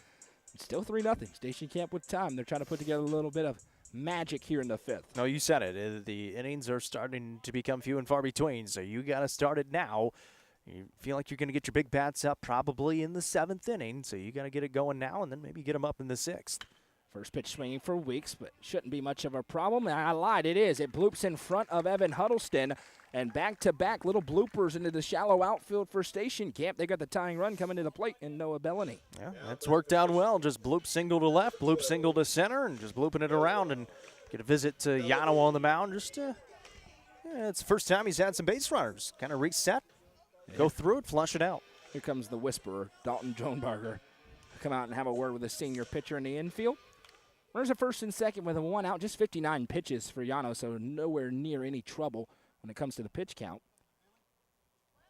It's still 3-0. Station Camp with time. They're trying to put together a little bit of magic here in the 5th. No, you said it. The innings are starting to become few and far between, so you got to start it now. You feel like you're going to get your big bats up probably in the 7th inning, so you got to get it going now and then maybe get them up in the 6th. First pitch swinging for Weeks, but shouldn't be much of a problem. And I lied, it is. It bloops in front of Evan Huddleston, and back-to-back little bloopers into the shallow outfield for Station Camp. They got the tying run coming to the plate in Noah Bellany. Yeah, that's worked out well. Just bloop single to left, bloop single to center, and just blooping it around and get a visit to Yano on the mound. Just it's the first time he's had some base runners. Kind of reset, go through it, flush it out. Here comes the whisperer, Dalton Jonebarger. Come out and have a word with the senior pitcher in the infield. Runners at first and second with a 1 out, just 59 pitches for Yano, so nowhere near any trouble when it comes to the pitch count.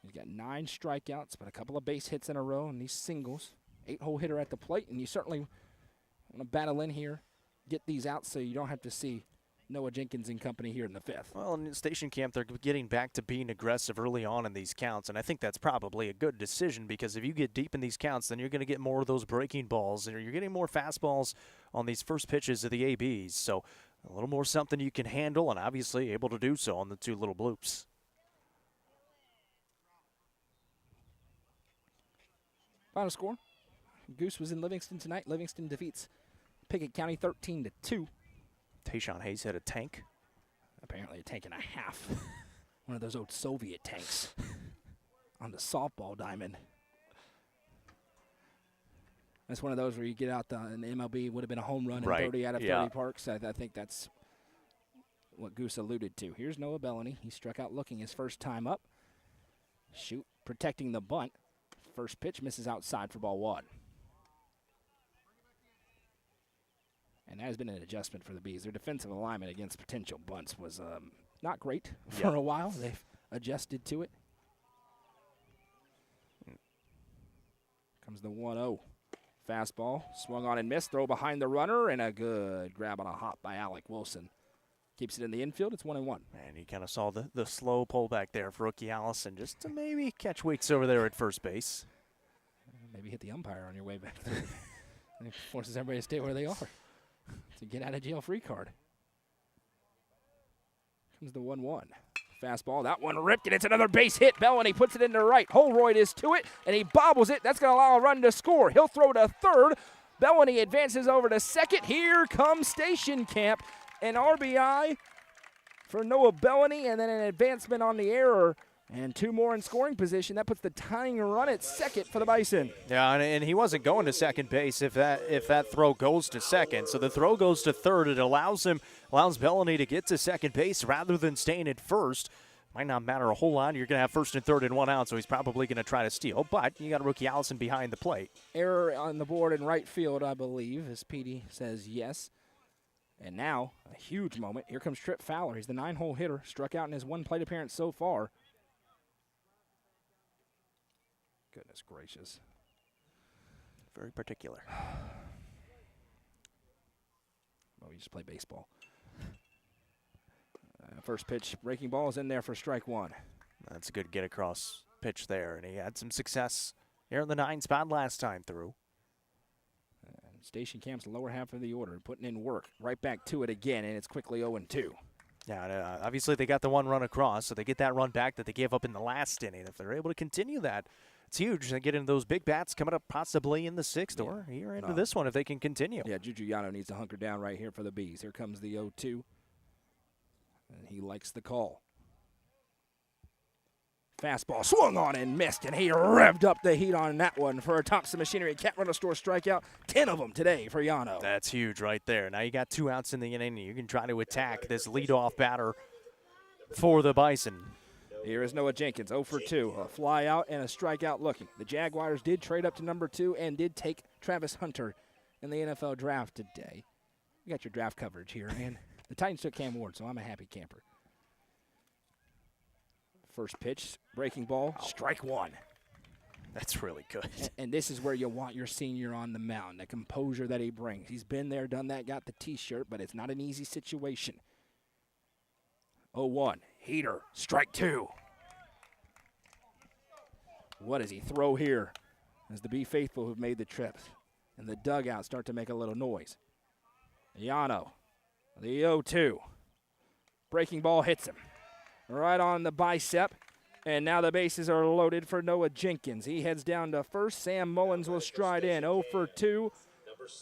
He's got 9 strikeouts, but a couple of base hits in a row, and these singles. 8-hole hitter at the plate, and you certainly want to battle in here, get these out so you don't have to see Noah Jenkins and company here in the 5th. Well, in Station Camp, they're getting back to being aggressive early on in these counts, and I think that's probably a good decision because if you get deep in these counts, then you're going to get more of those breaking balls, and you're getting more fastballs on these first pitches of the ABs. So a little more something you can handle, and obviously able to do so on the 2 little bloops. Final score, Goose was in Livingston tonight. Livingston defeats Pickett County 13-2. Tayshawn Hayes had a tank. Apparently a tank and a half. One of those old Soviet tanks on the softball diamond. That's one of those where you get out in the MLB, would have been a home run in 30 out of 30 parks. I think that's what Goose alluded to. Here's Noah Bellany. He struck out looking his first time up. Shoot, protecting the bunt. First pitch misses outside for ball 1. And that has been an adjustment for the Bees. Their defensive alignment against potential bunts was not great for a while. They've adjusted to it. Comes the 1-0. Fastball, swung on and missed. Throw behind the runner, and a good grab on a hop by Alec Wilson. Keeps it in the infield. It's 1-1. And you kind of saw the slow pullback there for rookie Allison just to maybe catch Weeks over there at first base. Maybe hit the umpire on your way back through. And it forces everybody to stay where they are. To get out of jail free card. Comes the 1-1. Fastball, that one ripped, and it's another base hit. Bellany puts it into right. Holroyd is to it, and he bobbles it. That's going to allow a run to score. He'll throw to third. Bellany advances over to second. Here comes Station Camp. An RBI for Noah Bellany, and then an advancement on the error. And 2 more in scoring position. That puts the tying run at second for the Bison. Yeah, and he wasn't going to second base if that throw goes to second. So the throw goes to third. It allows Bellany to get to second base rather than staying at first. Might not matter a whole lot. You're going to have first and third and 1 out, so he's probably going to try to steal. But you got a rookie Allison behind the plate. Error on the board in right field, I believe, as Petey says yes. And now, a huge moment. Here comes Trip Fowler. He's the 9-hole hitter, struck out in his one plate appearance so far. Goodness gracious. Very particular. Well, we just play baseball. First pitch, breaking ball is in there for strike one. That's a good get-across pitch there, and he had some success here in the 9 spot last time through. Station Camp's lower half of the order, putting in work. Right back to it again, and it's quickly 0-2. Yeah, and, obviously they got the one run across, so they get that run back that they gave up in the last inning. If they're able to continue that, it's huge. They get into those big bats coming up possibly in the 6th or here into this one if they can continue. Yeah, Juju Yano needs to hunker down right here for the Bees. Here comes the 0-2, and he likes the call. Fastball swung on and missed, and he revved up the heat on that one for a Thompson Machinery Cat Rental Store strikeout. 10 of them today for Yano. That's huge right there. Now you got 2 outs in the inning. You can try to attack this leadoff batter for the Bison. Here is Noah Jenkins, 0 for 2. A fly out and a strikeout looking. The Jaguars did trade up to number 2 and did take Travis Hunter in the NFL draft today. We got your draft coverage here, and the Titans took Cam Ward, so I'm a happy camper. First pitch, breaking ball, strike one. That's really good. And this is where you want your senior on the mound, the composure that he brings. He's been there, done that, got the T-shirt, but it's not an easy situation. 0-1, heater, strike two. What does he throw here as the Bee faithful who've made the trips and the dugout start to make a little noise? Yano, the 0-2. Breaking ball hits him right on the bicep, and now the bases are loaded for Noah Jenkins. He heads down to first. Sam Mullins will stride in, 0 for 2,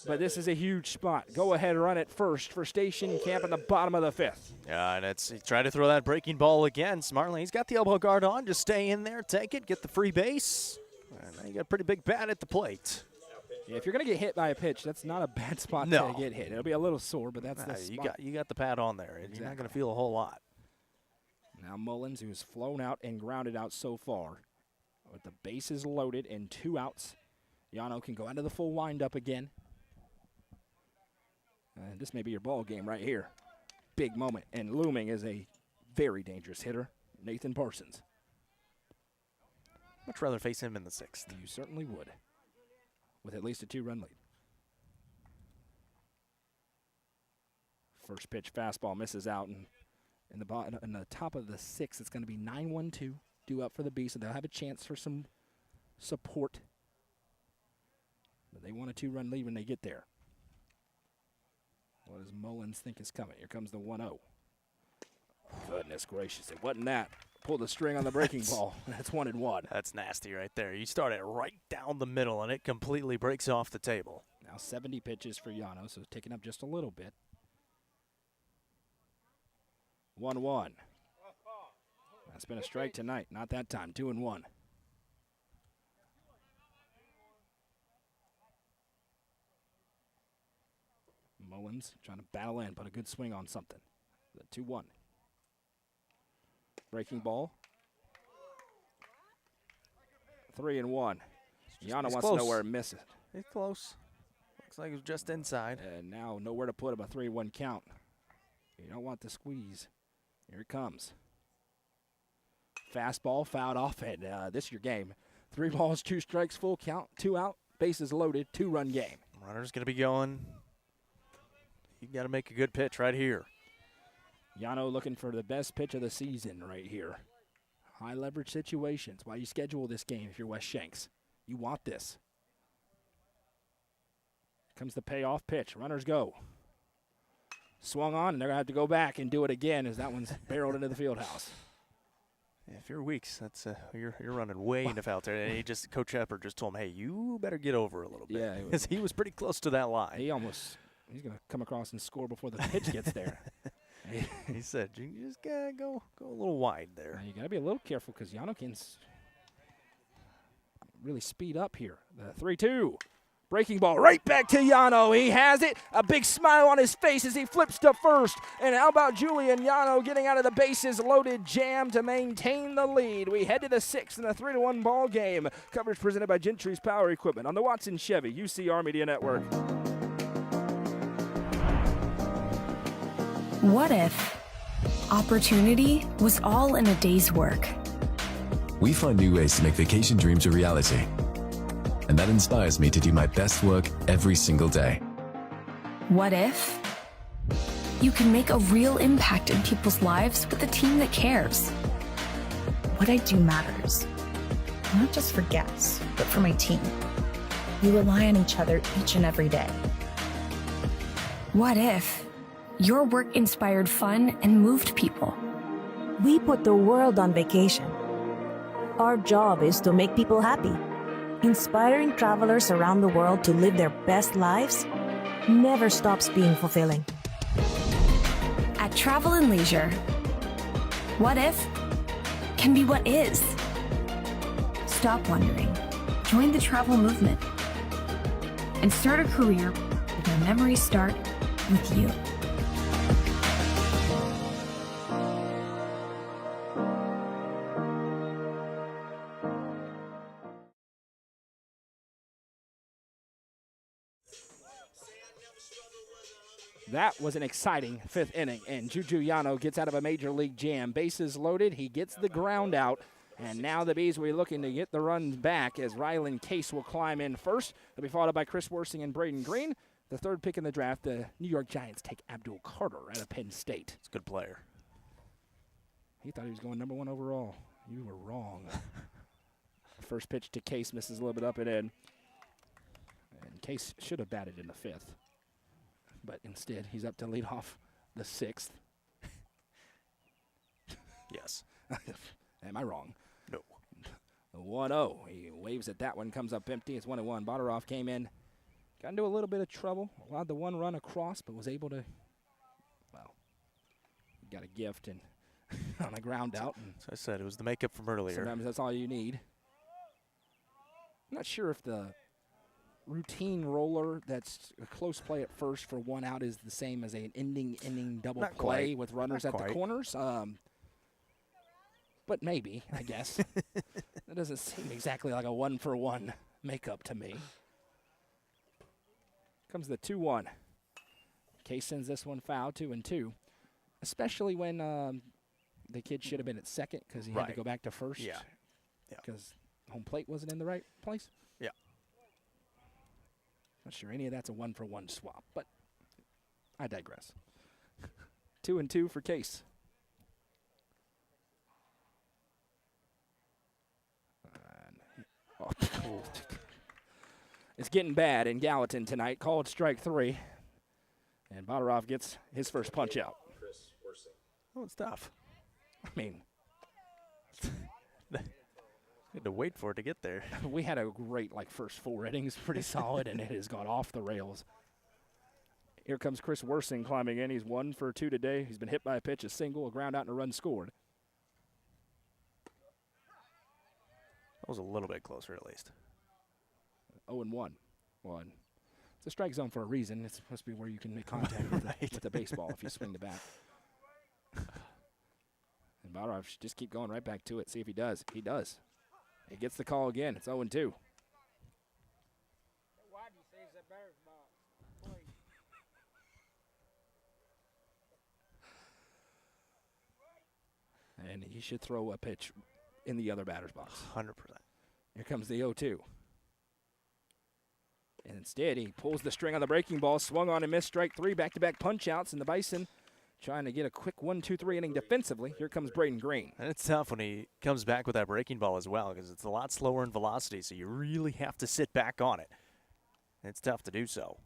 but this is a huge spot. Go ahead, run it first for Station Camp in the bottom of the 5th. Yeah, and he tried to throw that breaking ball again smartly. He's got the elbow guard on. Just stay in there, take it, get the free base. And now you got a pretty big bat at the plate. Yeah, if you're going to get hit by a pitch, that's not a bad spot to get hit. It'll be a little sore, but that's the spot. You got the pad on there. Exactly. You're not going to feel a whole lot. Now Mullins, who's flown out and grounded out so far, with the bases loaded and 2 outs. Yano can go out of the full windup again. This may be your ball game right here. Big moment, and looming is a very dangerous hitter, Nathan Parsons. Much rather face him in the 6th. You certainly would, with at least a 2-run lead. First pitch fastball misses out, and in the top of the 6th, it's going to be 9-1-2 due up for the Bees, so they'll have a chance for some support. But they want a 2-run lead when they get there. What does Mullins think is coming? Here comes the 1-0. Goodness gracious, it wasn't that. Pulled the string on the breaking ball. That's 1-1. That's nasty right there. You start it right down the middle, and it completely breaks off the table. Now 70 pitches for Yano, so ticking up just a little bit. 1-1. That's been a strike tonight. Not that time. 2-1. Mullins trying to battle in, put a good swing on something. The 2-1. Breaking ball. 3-1. Yano wants to know where it misses. It's close. Looks like it was just inside. And now nowhere to put him. A 3-1 count. You don't want the squeeze. Here it comes. Fastball fouled off, and this is your game. 3 balls, 2 strikes, full count, 2 out, bases loaded, 2-run game. Runner's going to be going. You got to make a good pitch right here. Yano looking for the best pitch of the season right here. High leverage situations. Why you schedule this game if you're Wes Shanks. You want this. Comes the payoff pitch. Runners go. Swung on, and they're going to have to go back and do it again as that one's barreled into the field house. Yeah, if you're Weeks, that's you're running way enough out there. And Coach Shepard just told him, hey, you better get over a little bit. Yeah, because he was pretty close to that line. He's going to come across and score before the pitch gets there. He said, you just got to go a little wide there. You got to be a little careful because Yano can really speed up here. The 3-2. Breaking ball right back to Yano. He has it. A big smile on his face as he flips to first. And how about Julian Yano getting out of the bases loaded jam to maintain the lead? We head to the 6th in a 3-1 ball game. Coverage presented by Gentry's Power Equipment on the Watson Chevy UCR Media Network. What if opportunity was all in a day's work? We find new ways to make vacation dreams a reality. And that inspires me to do my best work every single day. What if you can make a real impact in people's lives with a team that cares? What I do matters, not just for guests, but for my team. We rely on each other each and every day. What if your work inspired fun and moved people? We put the world on vacation. Our job is to make people happy. Inspiring travelers around the world to live their best lives never stops being fulfilling. At Travel and Leisure, what if can be what is. Stop wondering. Join the travel movement and start a career where memories start with you. That was an exciting fifth inning, and Juju Yano gets out of a major league jam. Bases loaded, he gets the ground out, and now the Bees will be looking to get the runs back as Rylan Case will climb in first. They'll be followed by Chris Worsing and Braden Green. The third pick in the draft, the New York Giants take Abdul Carter out of Penn State. It's a good player. He thought he was going number 1 overall. You were wrong. First pitch to Case misses a little bit up and in. And Case should have batted in the 5th. But instead, he's up to lead off the 6th. Yes. Am I wrong? No. 1-0. He waves at that one, comes up empty. It's 1-1. Bodaroff came in, got into a little bit of trouble, allowed the one run across, but was able to, well, got a gift and on a ground out. And as I said, it was the makeup from earlier. sometimes that's all you need. I'm not sure if the routine roller that's a close play at first for one out is the same as an inning double Not play quite. with runners Not at quite. the corners. But maybe, I guess. That doesn't seem exactly like a 1-for-1 makeup to me. Comes the 2-1. Case sends this one foul, 2-2. Especially when the kid should have been at second because he had to Right. go back to first. Yeah. Because home plate wasn't in the right place. Yeah. Not sure any of that's a 1-for-1 swap, but I digress. 2-2 for Case. Oh. It's getting bad in Gallatin tonight. Called strike 3. And Bodaroff gets his first punch out. Oh, it's tough. I mean, You had to wait for it to get there. we had a great first 4 innings, pretty solid, and it has gone off the rails. Here comes Chris Worsing climbing in. He's 1 for 2 today. He's been hit by a pitch, a single, a ground out, and a run scored. That was a little bit closer at least. 0-1. It's a strike zone for a reason. It's supposed to be where you can make contact with the baseball if you swing the bat. And Bodaroff should just keep going right back to it, see if he does. He does. He gets the call again. It's 0-2. And he should throw a pitch in the other batter's box. 100%. Here comes the 0-2. And instead, he pulls the string on the breaking ball, swung on and missed strike 3, back-to-back punch-outs, and the Bison trying to get a quick 1-2-3 inning defensively. Here comes Braden Green. And it's tough when he comes back with that breaking ball as well because it's a lot slower in velocity, so you really have to sit back on it. And it's tough to do so.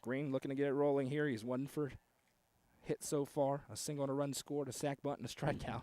Green looking to get it rolling here. He's 1 for hit so far, a single and a run scored, a sac bunt, and a strikeout.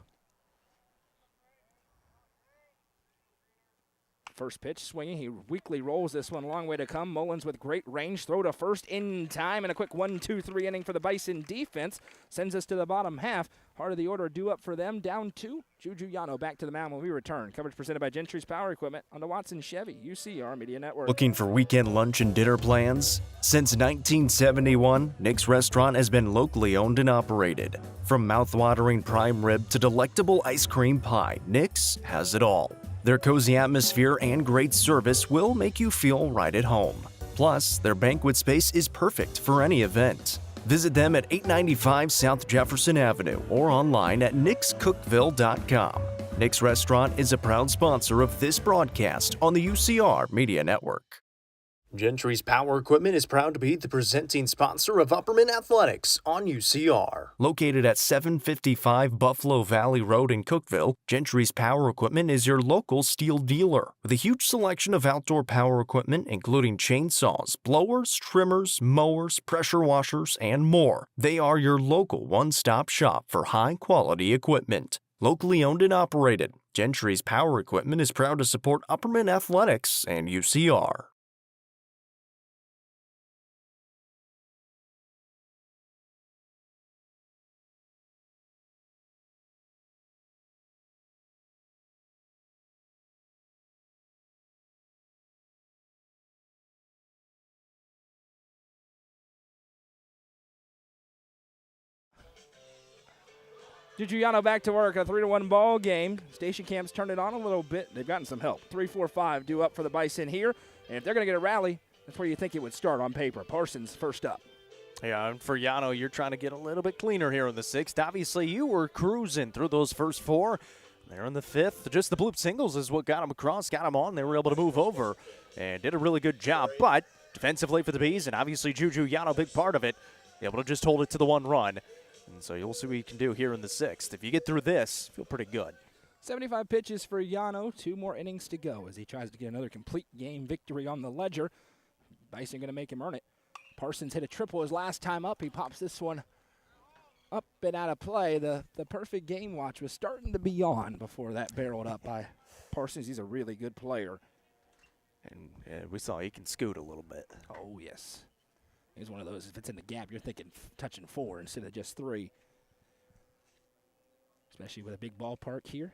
First pitch swinging. He weakly rolls this one a long way to come. Mullins with great range. Throw to first in time, and a quick 1-2-3 inning for the Bison defense. Sends us to the bottom half. Heart of the order due up for them. Down 2. Juju Yano back to the mound when we return. Coverage presented by Gentry's Power Equipment on the Watson Chevy UCR Media Network. Looking for weekend lunch and dinner plans? Since 1971, Nick's Restaurant has been locally owned and operated. From mouth-watering prime rib to delectable ice cream pie, Nick's has it all. Their cozy atmosphere and great service will make you feel right at home. Plus, their banquet space is perfect for any event. Visit them at 895 South Jefferson Avenue or online at nickscookville.com. Nick's Restaurant is a proud sponsor of this broadcast on the UCR Media Network. Gentry's Power Equipment is proud to be the presenting sponsor of Upperman Athletics on UCR. Located at 755 Buffalo Valley Road in Cookeville, Gentry's Power Equipment is your local steel dealer with a huge selection of outdoor power equipment including chainsaws, blowers, trimmers, mowers, pressure washers, and more. They are your local one-stop shop for high-quality equipment. Locally owned and operated, Gentry's Power Equipment is proud to support Upperman Athletics and UCR. Giugiano back to work, a 3-1 ball game. Station Camp's turned it on a little bit. They've gotten some help. 3-4-5 due up for the Bison here. And if they're going to get a rally, that's where you think it would start on paper. Parsons first up. Yeah, and for Yano, you're trying to get a little bit cleaner here in the 6th. Obviously, you were cruising through those first 4. They're in the 5th. Just the bloop singles is what got them across, got them on. They were able to move over and did a really good job. But defensively for the Bees, and obviously Juju Yano, big part of it, able to just hold it to the 1 run. And so you'll see what you can do here in the 6th. If you get through this, feel pretty good. 75 pitches for Yano, 2 more innings to go as he tries to get another complete game victory on the ledger. Bison going to make him earn it. Parsons hit a triple his last time up. He pops this one up and out of play. The perfect game watch was starting to be on before that barreled up by Parsons. He's a really good player. And we saw he can scoot a little bit. Oh, yes. He's one of those, if it's in the gap, you're thinking touching 4 instead of just 3. Especially with a big ballpark here.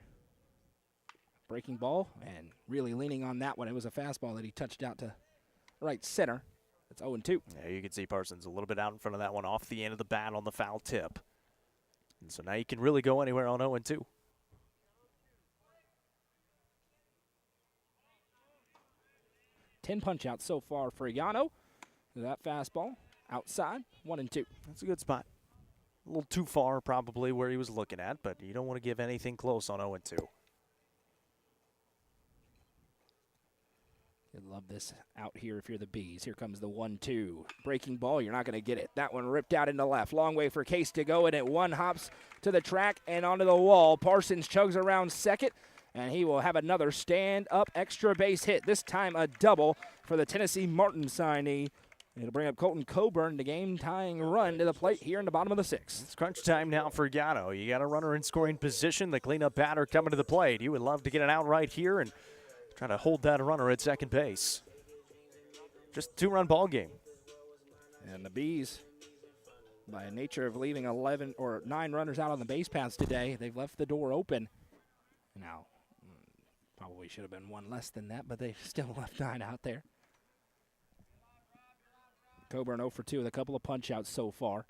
Breaking ball and really leaning on that one. It was a fastball that he touched out to right center. It's 0-2. Yeah, you can see Parsons a little bit out in front of that one off the end of the bat on the foul tip. And so now you can really go anywhere on 0-2. Punch outs so far for Yano. That fastball outside, 1-2. That's a good spot. A little too far probably where he was looking at, but you don't want to give anything close on 0-2. You'd love this out here if you're the Bees. Here comes the 1-2. Breaking ball, you're not going to get it. That one ripped out into left. Long way for Case to go, and it one hops to the track and onto the wall. Parsons chugs around second, and he will have another stand-up extra base hit. This time a double for the Tennessee Martin signee. It'll bring up Colton Coburn, the game-tying run to the plate here in the bottom of the 6th. It's crunch time now for Yano. You got a runner in scoring position. The cleanup batter coming to the plate. You would love to get it out right here and try to hold that runner at second base. Just a 2-run ball game. And the Bees, by nature of leaving 11 or 9 runners out on the base paths today, they've left the door open. Now, probably should have been 1 less than that, but they still left 9 out there. Coburn 0 for 2 with a couple of punch-outs so far.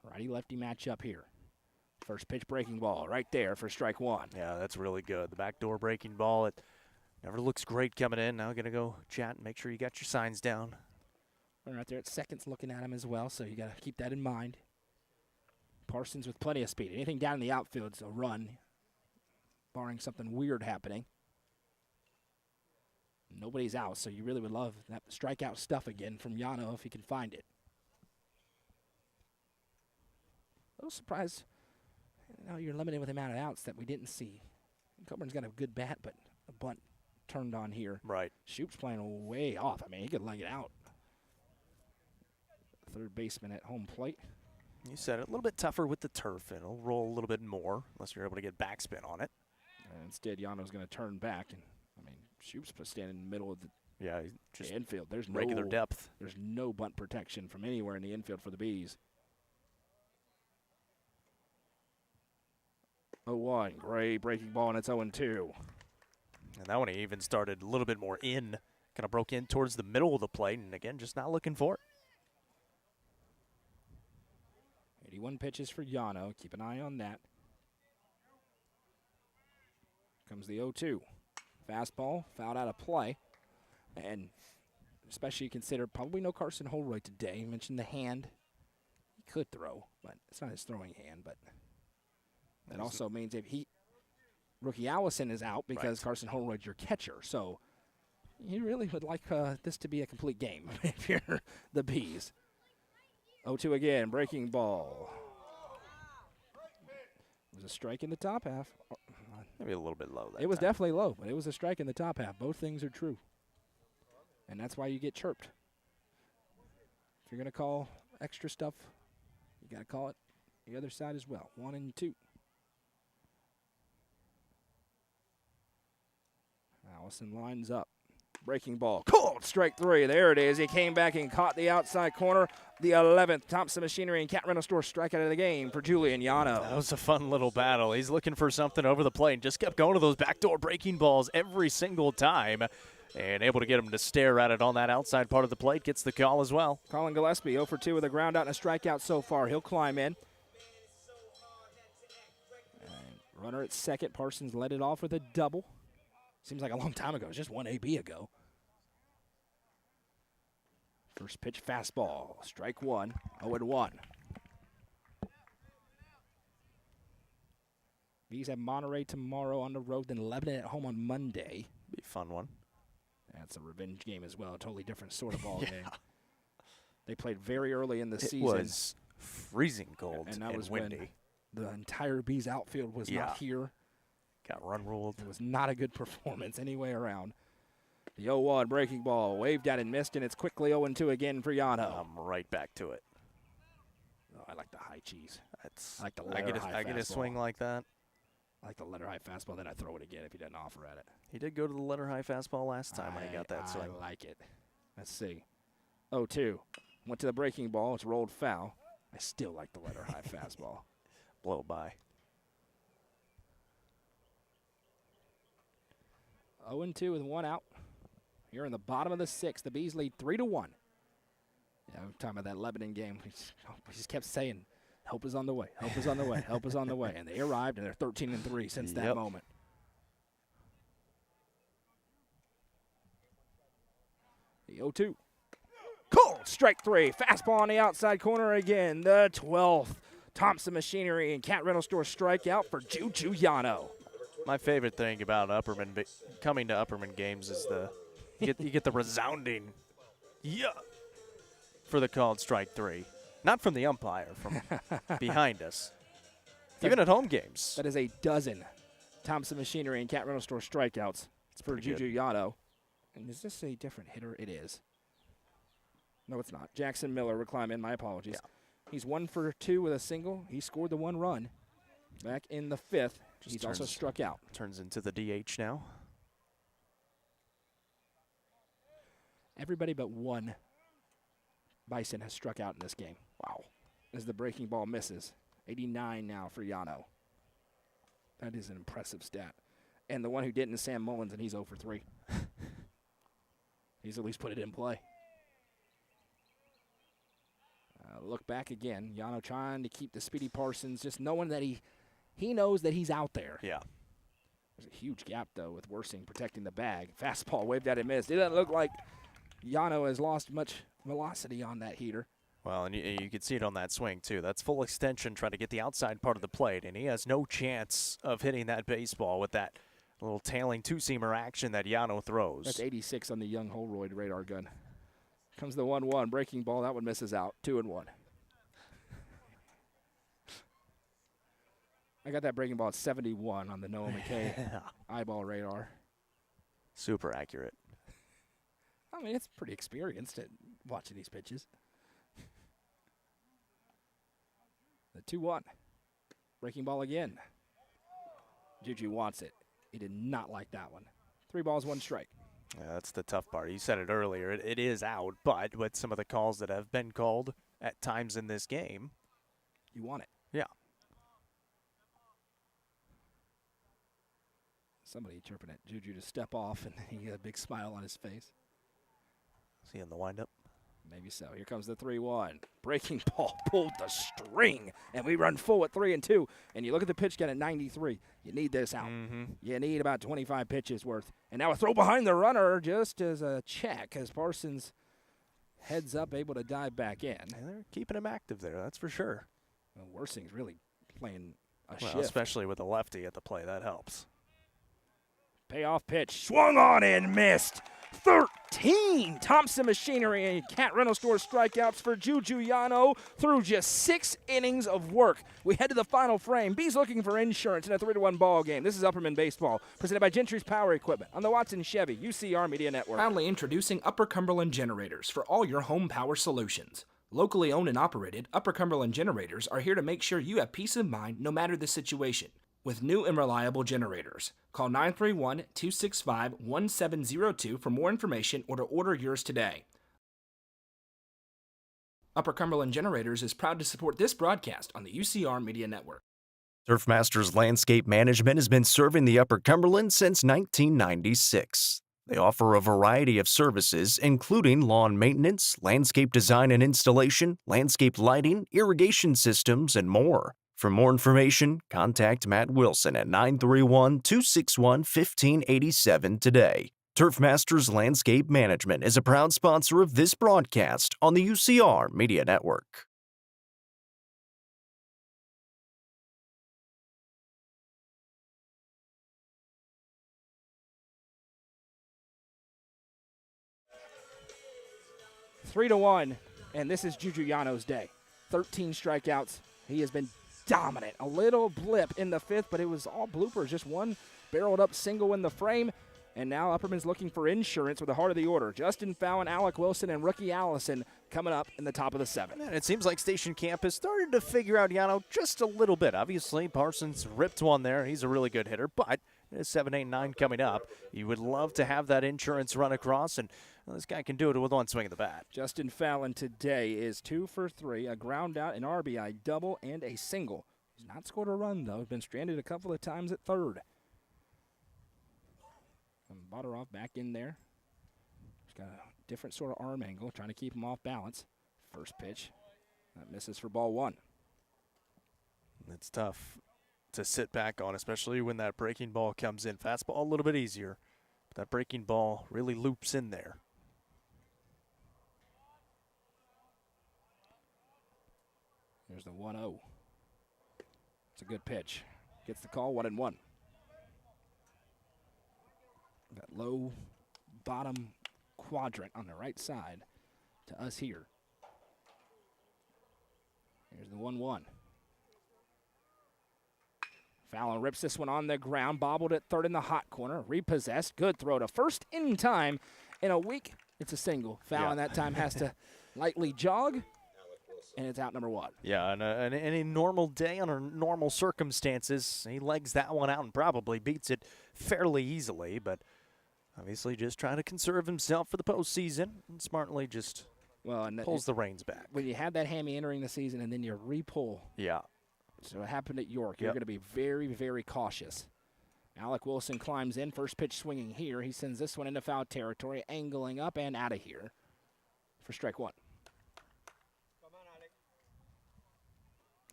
Righty-lefty matchup here. First pitch breaking ball right there for strike 1. Yeah, that's really good. The backdoor breaking ball, it never looks great coming in. Now going to go chat and make sure you got your signs down. Right there at second's looking at him as well, so you got to keep that in mind. Parsons with plenty of speed. Anything down in the outfield's a run, barring something weird happening. Nobody's out, so you really would love that strikeout stuff again from Yano if he can find it. A little surprised, you're limited with the amount of outs that we didn't see. Coburn's got a good bat, but a bunt turned on here. Right. Shoop's playing way off. I mean, he could leg it out. Third baseman at home plate. You said it, a little bit tougher with the turf. It'll roll a little bit more unless you're able to get backspin on it. And instead, Yano's going to turn back, and I mean, Shoop's standing in the middle of the infield. There's regular depth. There's no bunt protection from anywhere in the infield for the Bees. 0-1, Gray breaking ball, and it's 0-2. And that one he even started a little bit more in, kind of broke in towards the middle of the plate, and again, just not looking for it. 81 pitches for Yano. Keep an eye on that. Comes the 0-2. Fastball, fouled out of play. And especially consider probably no Carson Holroyd today. You mentioned the hand. could throw, but it's not his throwing hand. But that also means if rookie Allison is out because Carson Holroyd's your catcher. So you really would like this to be a complete game if you're the Bees. 0-2 again, breaking ball. It was a strike in the top half. Maybe a little bit low. It was definitely low, but it was a strike in the top half. Both things are true. And that's why you get chirped. If you're going to call extra stuff, you got to call it the other side as well. 1 and 2. Allison lines up. Breaking ball. Cold strike 3. There it is. He came back and caught the outside corner. The 11th Thompson Machinery and Cat Rental Store strikeout of the game for Julian Yano. That was a fun little battle. He's looking for something over the plate and just kept going to those backdoor breaking balls every single time. And able to get him to stare at it on that outside part of the plate. Gets the call as well. Colin Gillespie 0 for 2 with a ground out and a strikeout so far. He'll climb in. And runner at second. Parsons led it off with a double. Seems like a long time ago. It was just one AB ago. First pitch fastball. Strike 1. 0-1. Bees have Monterey tomorrow on the road, then Lebanon at home on Monday. Be a fun one. That's a revenge game as well. A totally different sort of ball game. They played very early in the season. It was freezing cold and that was windy. When the entire Bees outfield was not here. Got run ruled. It was not a good performance any way around. The 0-1 breaking ball waved at and missed, and it's quickly 0-2 again for Yano. I'm right back to it. Oh, I like the high cheese. That's I like the I letter high I get a fastball. swing like that. I like the letter high fastball, then I throw it again if he doesn't offer at it. He did go to the letter high fastball last time when he got that swing. I like it. Let's see. 0-2. Went to the breaking ball. It's rolled foul. I still like the letter high fastball. Blow by. 0-2 with 1 out. Here in the bottom of the 6th, the Bees lead 3-1. Yeah, I'm talking about that Lebanon game. We just kept saying, help is on the way, help is on the way, help is on the way. And they arrived, and they're 13-3 since that moment. The 0-2. Cold strike 3. Fastball on the outside corner again. The 12th Thompson Machinery and Cat Rental Store strikeout for Juju Yano. My favorite thing about Upperman, coming to Upperman games is you get the resounding for the called strike 3. Not from the umpire, from behind us. Even at home games. That is a dozen Thompson Machinery and Cat Rental Store strikeouts. It's for Juju Yano. And is this a different hitter? It is. No, it's not. Jackson Miller will climb in. My apologies. Yeah. He's 1 for 2 with a single. He scored the 1 run back in the 5th. He's also struck out. Turns into the DH now. Everybody but one Bison has struck out in this game. Wow. As the breaking ball misses. 89 now for Yano. That is an impressive stat. And the one who didn't is Sam Mullins, and he's 0 for 3. He's at least put it in play. Look back again. Yano trying to keep the Speedy Parsons, just knowing that he knows that he's out there. Yeah. There's a huge gap, though, with Worsing protecting the bag. Fastball waved at and missed. It doesn't look like Yano has lost much velocity on that heater. Well, and you can see it on that swing, too. That's full extension trying to get the outside part of the plate, and he has no chance of hitting that baseball with that little tailing two-seamer action that Yano throws. That's 86 on the young Holroyd radar gun. Comes the 1-1 breaking ball. That one misses out. 2-1. I got that breaking ball at 71 on the Noah McKay eyeball radar. Super accurate. I mean, it's pretty experienced at watching these pitches. The 2-1. Breaking ball again. Juju wants it. He did not like that one. 3 balls, 1 strike. Yeah, that's the tough part. You said it earlier. It is out, but with some of the calls that have been called at times in this game, you want it. Yeah. Somebody chirping at Juju to step off, and he got a big smile on his face. Is he in the windup? Maybe so. Here comes the 3-1. Breaking ball pulled the string, and we run full at 3-2. And you look at the pitch count at 93. You need this out. You need about 25 pitches worth. And now a throw behind the runner just as a check as Parsons heads up, able to dive back in. And they're keeping him active there, that's for sure. Well, Worsing's really playing a Well, shift. especially with a lefty at the play, that helps. Payoff pitch, swung on and missed. 13 Thompson Machinery and Cat Rental Store strikeouts for Juju Yano through just 6 innings of work. We head to the final frame. B's looking for insurance in a 3-1 ball game. This is Upperman Baseball, presented by Gentry's Power Equipment on the Watson Chevy UCR Media Network. Proudly introducing Upper Cumberland Generators for all your home power solutions. Locally owned and operated, Upper Cumberland Generators are here to make sure you have peace of mind no matter the situation. With new and reliable generators. Call 931-265-1702 for more information or to order yours today. Upper Cumberland Generators is proud to support this broadcast on the UCR Media Network. Turfmasters Landscape Management has been serving the Upper Cumberland since 1996. They offer a variety of services, including lawn maintenance, landscape design and installation, landscape lighting, irrigation systems, and more. For more information, contact Matt Wilson at 931-261-1587 today. Turfmasters Landscape Management is a proud sponsor of this broadcast on the UCR Media Network. Three to one, and this is Juju Yano's day. 13 strikeouts. He has been dominant. A little blip in the 5th, but it was all bloopers. Just one barreled up single in the frame. And now Upperman's looking for insurance with the heart of the order. Justin Fallon, Alec Wilson, and Rookie Allison coming up in the top of the 7th. And it seems like Station Camp has started to figure out Yano just a little bit. Obviously, Parsons ripped one there. He's a really good hitter, but it's 7, 8, 9 coming up. You would love to have that insurance run across, and well, this guy can do it with one swing of the bat. Justin Fallon today is 2 for 3, a ground out, an RBI double, and a single. He's not scored a run, though. He's been stranded a couple of times at third. And Butteroff back in there. He's got a different sort of arm angle, trying to keep him off balance. First pitch. That misses for ball 1. It's tough to sit back on, especially when that breaking ball comes in. Fastball a little bit easier, but that breaking ball really loops in there. There's the 1-0. It's a good pitch. Gets the call, 1-1. That low bottom quadrant on the right side to us here. Here's the 1-1. Fallon rips this one on the ground, bobbled it third in the hot corner, repossessed, good throw to first in time. In a week, it's a single. Fallon that time has to lightly jog, and it's out number 1. Yeah, and any normal day under normal circumstances, he legs that one out and probably beats it fairly easily, but obviously just trying to conserve himself for the postseason and smartly just pulls the reins back. When you have that hammy entering the season and then you re-pull. Yeah. So it happened at York. You're going to be very, very cautious. Alec Wilson climbs in. First pitch swinging here. He sends this one into foul territory, angling up and out of here for strike 1.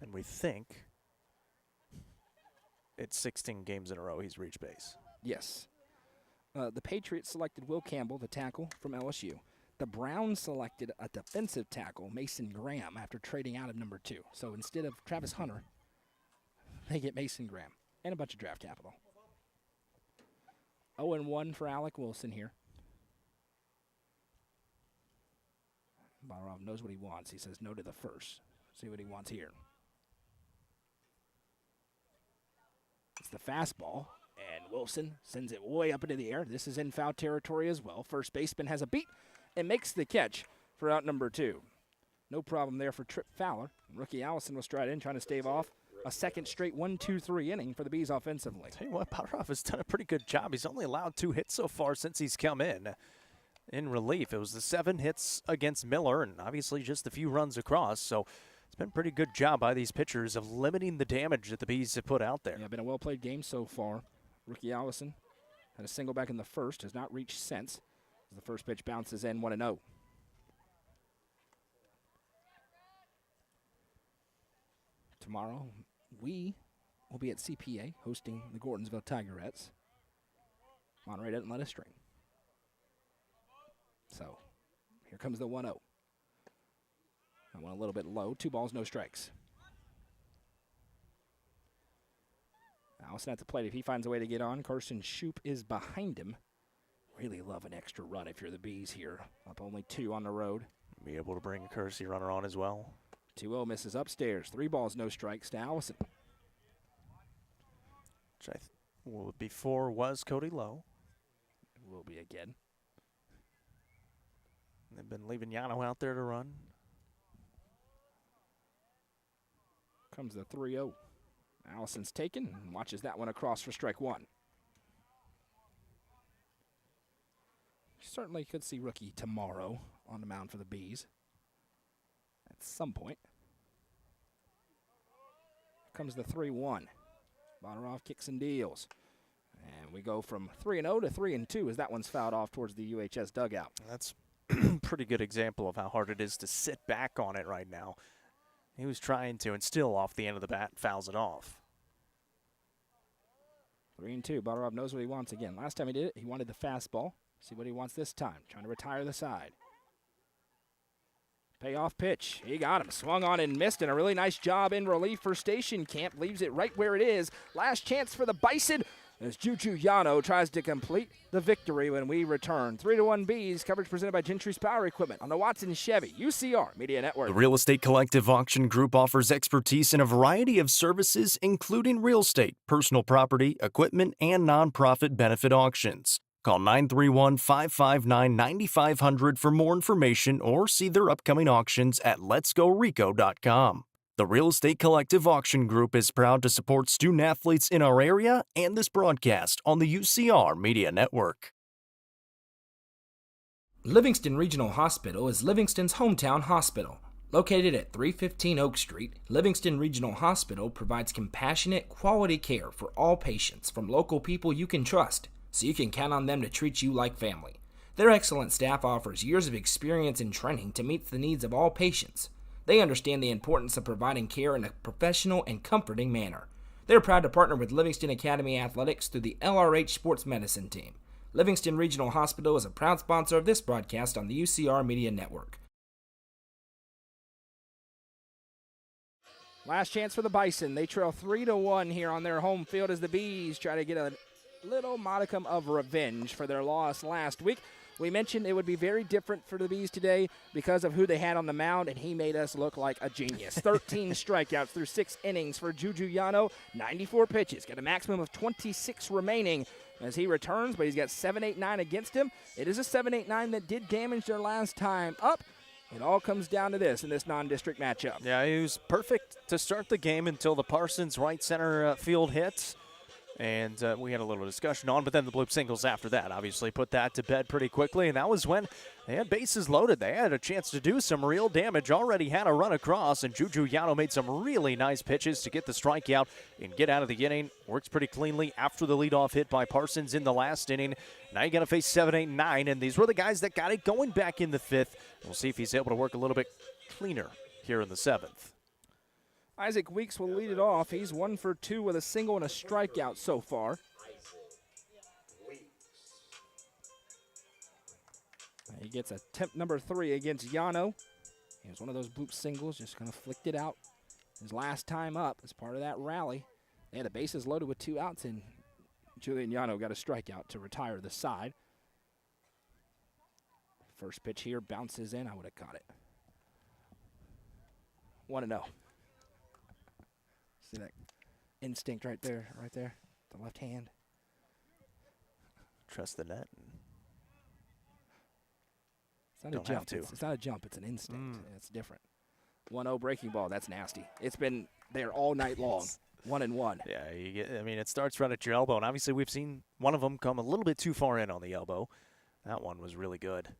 And we think it's 16 games in a row he's reached base. Yes. The Patriots selected Will Campbell, the tackle from LSU. The Browns selected a defensive tackle, Mason Graham, after trading out of number 2. So instead of Travis Hunter, they get Mason Graham and a bunch of draft capital. 0-1 for Alec Wilson here. Butteroff knows what he wants. He says no to the first. See what he wants here. It's the fastball, and Wilson sends it way up into the air. This is in foul territory as well. First baseman has a beat and makes the catch for out number 2. No problem there for Trip Fowler. Rookie Allison will stride in, trying to stave off a second straight 1-2-3 inning for the Bees offensively. Tell you what, Butteroff has done a pretty good job. He's only allowed 2 hits so far since he's come in relief. It was the 7 hits against Miller and obviously just a few runs across. So it's been a pretty good job by these pitchers of limiting the damage that the Bees have put out there. Yeah, been a well-played game so far. Rookie Allison had a single back in the first, has not reached since. The first pitch bounces in 1-0. Tomorrow, we will be at CPA hosting the Gordonsville Tigerettes. Monterey doesn't let us string. So, here comes the 1-0. That one a little bit low. 2 balls, no strikes. Allison at the plate. If he finds a way to get on, Carson Shoup is behind him. Really love an extra run if you're the Bees here. Up only 2 on the road. Be able to bring a courtesy runner on as well. 2-0 misses upstairs. 3 balls, no strikes to Allison. Which before was Cody Lowe. Will be again. They've been leaving Yano out there to run. Comes the 3-0. Allison's taken and watches that one across for strike 1. Certainly could see rookie tomorrow on the mound for the Bees at some point. Comes the 3-1. Bonneroff kicks and deals. And we go from 3-0 to 3-2 as that one's fouled off towards the UHS dugout. That's a pretty good example of how hard it is to sit back on it right now. He was trying to, and still off the end of the bat, fouls it off. 3-2. Bonneroff knows what he wants again. Last time he did it, he wanted the fastball. See what he wants this time. Trying to retire the side. Payoff pitch. He got him. Swung on and missed, and a really nice job in relief for Station Camp. Leaves it right where it is. Last chance for the Bison as Juju Yano tries to complete the victory when we return. 3-1 Bees. Coverage presented by Gentry's Power Equipment on the Watson Chevy UCR Media Network. The Real Estate Collective Auction Group offers expertise in a variety of services, including real estate, personal property, equipment, and nonprofit benefit auctions. Call 931-559-9500 for more information or see their upcoming auctions at letsgorico.com. The Real Estate Collective Auction Group is proud to support student-athletes in our area and this broadcast on the UCR Media Network. Livingston Regional Hospital is Livingston's hometown hospital. Located at 315 Oak Street, Livingston Regional Hospital provides compassionate, quality care for all patients from local people you can trust, so you can count on them to treat you like family. Their excellent staff offers years of experience and training to meet the needs of all patients. They understand the importance of providing care in a professional and comforting manner. They're proud to partner with Livingston Academy Athletics through the LRH Sports Medicine Team. Livingston Regional Hospital is a proud sponsor of this broadcast on the UCR Media Network. Last chance for the Bison. They trail 3-1 here on their home field as the Bees try to get a little modicum of revenge for their loss last week. We mentioned it would be very different for the Bees today because of who they had on the mound, and he made us look like a genius. 13 strikeouts through 6 innings for Juju Yano, 94 pitches. Got a maximum of 26 remaining as he returns, but he's got 7-8-9 against him. It is a 7-8-9 that did damage their last time up. It all comes down to this in this non-district matchup. Yeah, he was perfect to start the game until the Parsons right center field hits. And we had a little discussion on, but then the bloop singles after that obviously put that to bed pretty quickly, and that was when they had bases loaded. They had a chance to do some real damage, already had a run across, and Juju Yano made some really nice pitches to get the strikeout and get out of the inning. Works pretty cleanly after the leadoff hit by Parsons in the last inning. Now you got to face 7, 8, 9, and these were the guys that got it going back in the 5th. We'll see if he's able to work a little bit cleaner here in the 7th. Isaac Weeks will lead it off. He's 1 for 2 with a single and a strikeout so far. He gets attempt number 3 against Yano. He was one of those bloop singles, just kind of flicked it out his last time up as part of that rally. They had the bases loaded with 2 outs, and Julian Yano got a strikeout to retire the side. First pitch here bounces in. I would have caught it. 1-0. See that instinct right there, the left hand. Trust the net. It's not a jump. It's not a jump. It's an instinct. It's different. 1-0 breaking ball. That's nasty. It's been there all night long. 1-1. Yeah, it starts right at your elbow, and obviously we've seen one of them come a little bit too far in on the elbow. That one was really good.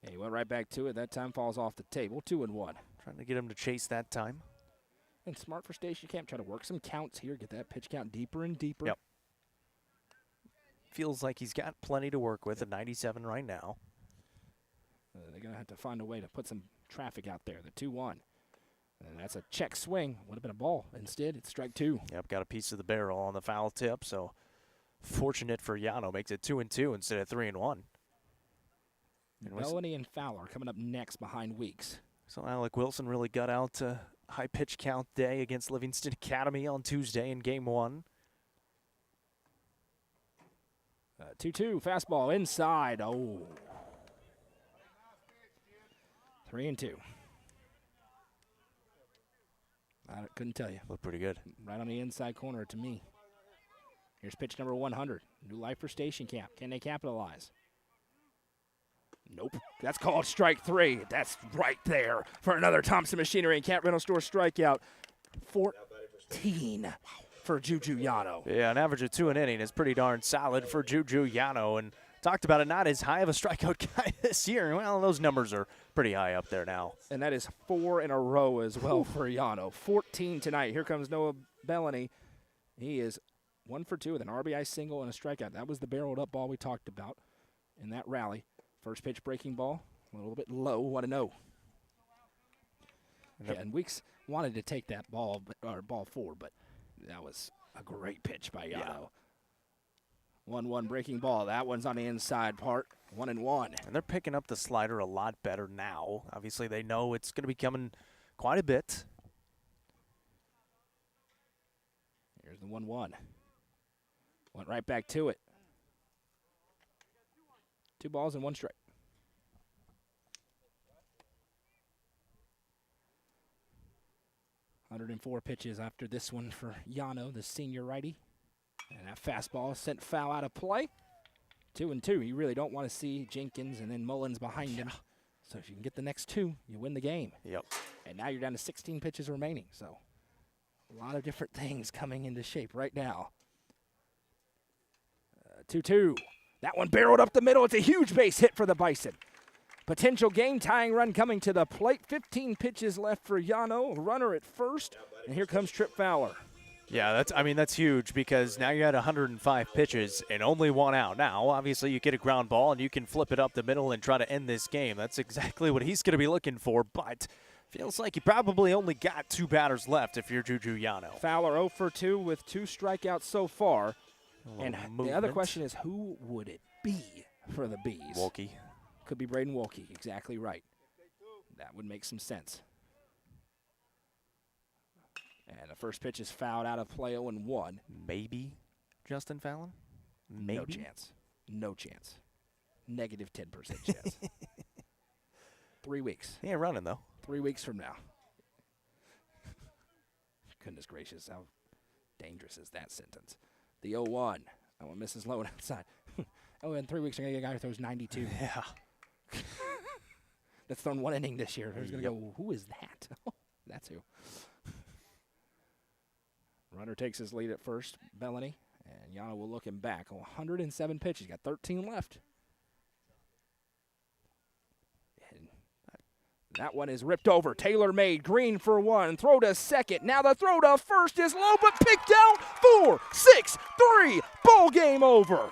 Yeah, he went right back to it. That time falls off the table. 2-1. Trying to get him to chase that time. And smart for Station Camp. Try to work some counts here. Get that pitch count deeper and deeper. Yep. Feels like he's got plenty to work with at 97 right now. They're going to have to find a way to put some traffic out there. The 2-1. And that's a check swing. Would have been a ball. Instead, it's strike 2. Yep, got a piece of the barrel on the foul tip. So fortunate for Yano. Makes it 2-2 instead of 3-1. Bellany and Fowler coming up next behind Weeks. So Alec Wilson really got out a high pitch count day against Livingston Academy on Tuesday in game 1. 2-2, fastball inside. Oh. 3-2. I couldn't tell you. Looked pretty good. Right on the inside corner to me. Here's pitch number 100. New life for Station Camp. Can they capitalize? Nope. That's called strike 3. That's right there for another Thompson Machinery and Camp Rental Store strikeout. 14 for Juju Yano. Yeah, an average of 2 an inning is pretty darn solid for Juju Yano. And talked about it, not as high of a strikeout guy this year. Well, those numbers are pretty high up there now. And that is 4 in a row as well for Yano. 14 tonight. Here comes Noah Bellany. He is 1 for 2 with an RBI single and a strikeout. That was the barreled up ball we talked about in that rally. First pitch breaking ball, a little bit low, 1-0. Yeah, and Weeks wanted to take that ball, or ball 4, but that was a great pitch by Yano. 1-1 breaking ball. That one's on the inside part, 1-1. And they're picking up the slider a lot better now. Obviously, they know it's going to be coming quite a bit. Here's the 1-1. Went right back to it. 2 balls and 1 strike. .104 pitches after this one for Yano, the senior righty. And that fastball sent foul out of play. 2-2. You really don't want to see Jenkins and then Mullins behind him. So if you can get the next 2, you win the game. Yep. And now you're down to 16 pitches remaining. So a lot of different things coming into shape right now. 2-2. That one barreled up the middle. It's a huge base hit for the Bison. Potential game-tying run coming to the plate. 15 pitches left for Yano. Runner at first. And here comes Trip Fowler. Yeah, that's huge because now you're at 105 pitches and only 1 out. Now, obviously, you get a ground ball and you can flip it up the middle and try to end this game. That's exactly what he's going to be looking for, but feels like you probably only got 2 batters left if you're Juju Yano. Fowler 0 for 2 with 2 strikeouts so far. And movement. the other question is, who would it be for the Bees? Wolke. Could be Braden Wolke. Exactly right. That would make some sense. And the first pitch is fouled out of play 0-1. Maybe Justin Fallon? Maybe. No chance. No chance. Negative 10% chance. 3 weeks. He ain't running, though. 3 weeks from now. Goodness gracious, how dangerous is that sentence? The 0-1. That one misses low and outside. In 3 weeks, you're going to get a guy who throws 92. Yeah. That's thrown 1 inning this year. Who's going to go, who is that? That's who. Runner takes his lead at first, Bellany, and Yano will look him back. 107 pitches, got 13 left. And that one is ripped over. Taylor made, Green for 1, throw to second. Now the throw to first is low, but picked out. 4-6-3, ball game over.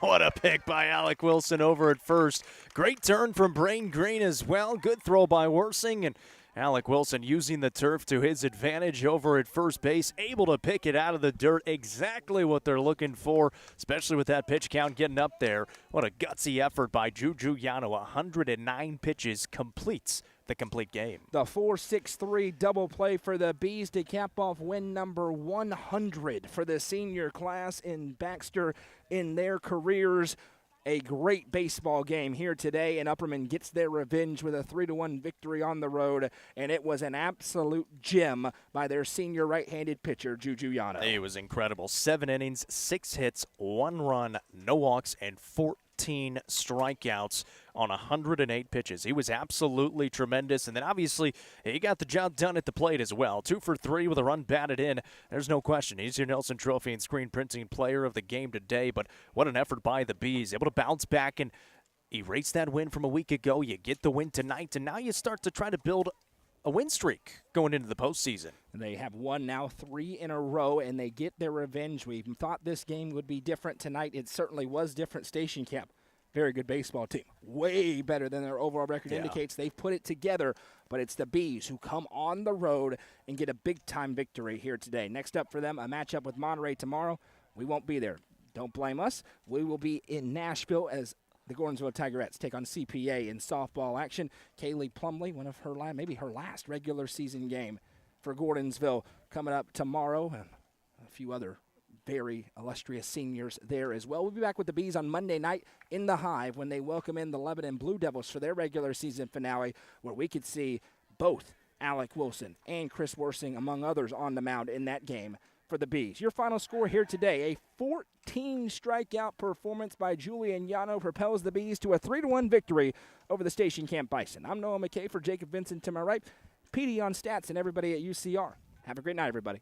What a pick by Alec Wilson over at first. Great turn from Brain Green as well. Good throw by Worsing, and Alec Wilson using the turf to his advantage over at first base, able to pick it out of the dirt. Exactly what they're looking for, especially with that pitch count getting up there. What a gutsy effort by Juju Yano. 109 pitches completes the complete game. The 4-6-3 double play for the Bees to cap off win number 100 for the senior class in Baxter in their careers. A great baseball game here today, and Upperman gets their revenge with a 3-1 victory on the road, and it was an absolute gem by their senior right-handed pitcher, Juju Yano. It was incredible. 7 innings, 6 hits, 1 run, no walks, and 14 strikeouts on 108 pitches. He was absolutely tremendous, and then obviously he got the job done at the plate as well. 2 for 3 with a run batted in. There's no question. He's your Nelson Trophy and Screen Printing Player of the game today, but what an effort by the Bees. Able to bounce back and erase that win from a week ago. You get the win tonight, and now you start to try to build a win streak going into the postseason. They have won now 3 in a row, and they get their revenge. We thought this game would be different tonight. It certainly was different. Station Camp, very good baseball team. Way better than their overall record indicates. They've put it together, but it's the Bees who come on the road and get a big-time victory here today. Next up for them, a matchup with Monterey tomorrow. We won't be there. Don't blame us. We will be in Nashville as the Gordonsville Tigerettes take on CPA in softball action. Kaylee Plumley, one of her maybe her last regular season game for Gordonsville, coming up tomorrow, and a few other very illustrious seniors there as well. We'll be back with the Bees on Monday night in the Hive when they welcome in the Lebanon Blue Devils for their regular season finale, where we could see both Alec Wilson and Chris Worsing, among others, on the mound in that game for the Bees. Your final score here today, a 14 strikeout performance by Julian Yano propels the Bees to a 3-1 victory over the Station Camp Bison. I'm Noah McKay for Jacob Vincent to my right, PD on stats, and everybody at UCR. Have a great night, everybody.